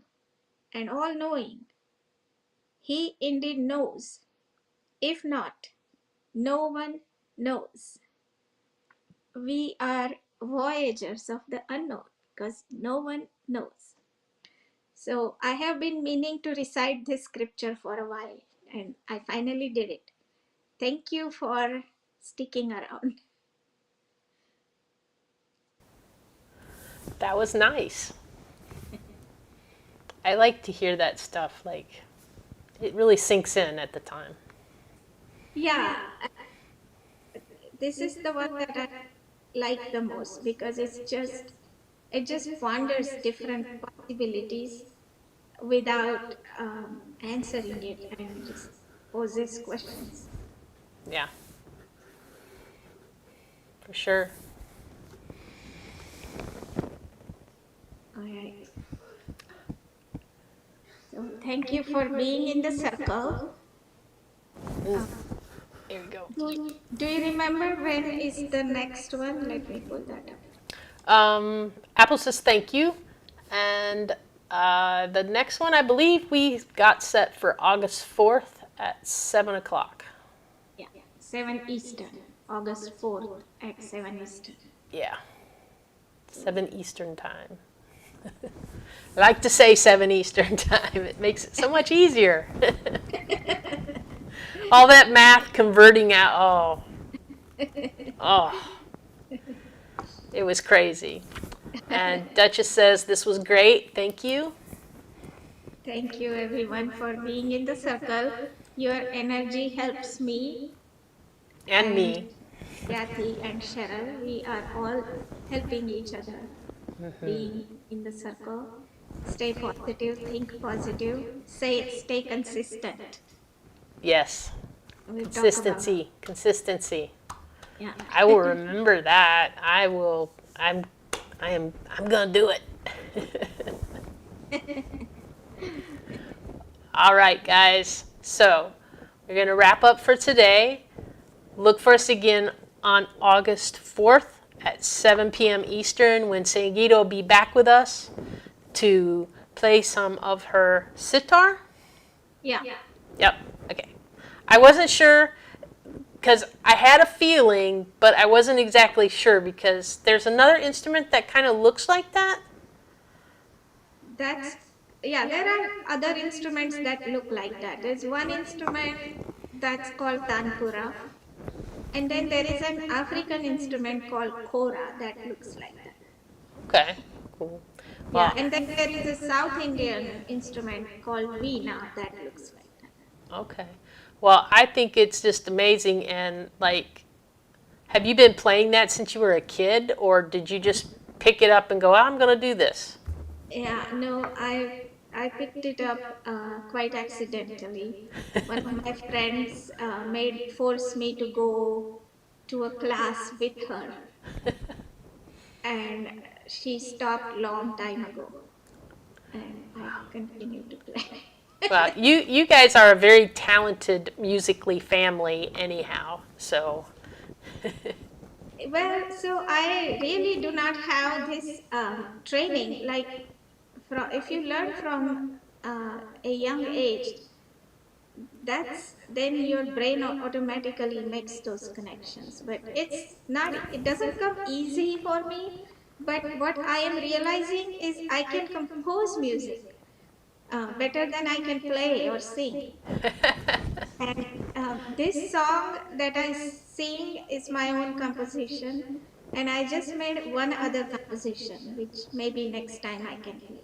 B: and all knowing, he indeed knows. If not, No one knows. We are voyagers of the unknown because no one knows. So I have been meaning to recite this scripture for a while and I finally did it. Thank you for sticking around.
A: That was nice. I like to hear that stuff. Like, it really sinks in at the time.
B: Yeah, this is the one that I like the most because it just ponders different possibilities without answering it and just poses questions.
A: Yeah, for sure.
B: All right. So thank you for being in the circle. Uh,
A: Here we go.
B: do you remember when is the next one? Let me pull that up.
A: Apple says thank you. And the next one, I believe we got set for August 4th at 7 o'clock.
B: Yeah, 7 Eastern, August 4th at 7 Eastern.
A: Yeah, 7 Eastern time. I like to say 7 Eastern time. It makes it so much easier. All that math converting out, oh, it was crazy. And Duchess says this was great. Thank you.
B: Thank you everyone for being in the circle. Your energy helps me
A: And
B: and
A: me.
B: Kathy and Cheryl. We are all helping each other being in the circle. Stay positive, think positive, stay consistent.
A: Yes.
B: We'll talk about
A: Consistency.
B: yeah.
A: I will remember that. I'm gonna do it. All right, guys. So we're gonna wrap up for today. Look for us again on August 4th at 7 p.m. Eastern when Sangeeta will be back with us to play some of her sitar.
B: Yeah.
A: Yep. Okay. I wasn't sure because I had a feeling, but I wasn't exactly sure because there's another instrument that kind of looks like that.
B: That's yeah, there are other instruments that look like that. There's one instrument that's called tanpura, and then there is an African instrument called kora that looks like that.
A: Okay. Cool.
B: Yeah,
A: Well,
B: and then there is a South Indian instrument called veena that looks like that.
A: okay. Well, I think it's just amazing. And like, have you been playing that since you were a kid, or did you just pick it up and go, I'm going to do this?
B: Yeah, no, I picked it up quite accidentally. One of my friends made force me to go to a class with her, and she stopped long time ago, and I continue to play.
A: Well, you guys are a very talented musically family, anyhow. So.
B: Well, so I really do not have this training. Like, if you learn from a young age, that's then your brain automatically makes those connections. But it doesn't come easy for me. But what I am realizing is I can compose music better than I can play or sing. And this song that I sing is my own composition, and I just made one other composition, which maybe next time I can play.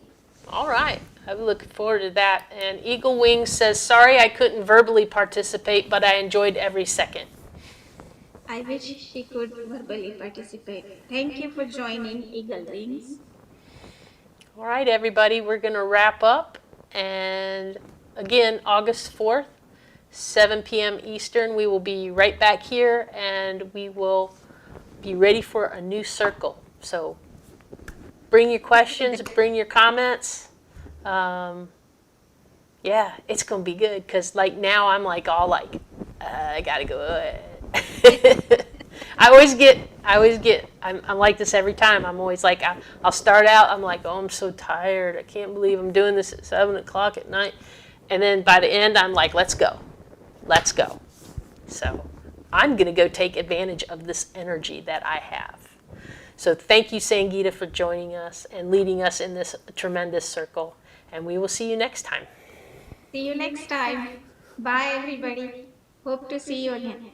A: All right. I'm looking forward to that. And Eagle Wings says, sorry I couldn't verbally participate, but I enjoyed every second.
B: I wish she could verbally participate. Thank you for joining Eagle Wings.
A: All right, everybody, we're going to wrap up. And again, August 4th, 7 p.m. Eastern, we will be right back here and we will be ready for a new circle. So bring your questions, bring your comments. Yeah, it's going to be good because like now I'm like all like, I got to go. I'm like this every time. I'm always like, I'll start out, I'm like, oh, I'm so tired. I can't believe I'm doing this at 7 o'clock at night. And then by the end, I'm like, let's go. Let's go. So I'm going to go take advantage of this energy that I have. So thank you, Sangeeta, for joining us and leading us in this tremendous circle. And we will see you next time.
B: See you next time. Bye, everybody. Hope to see you again.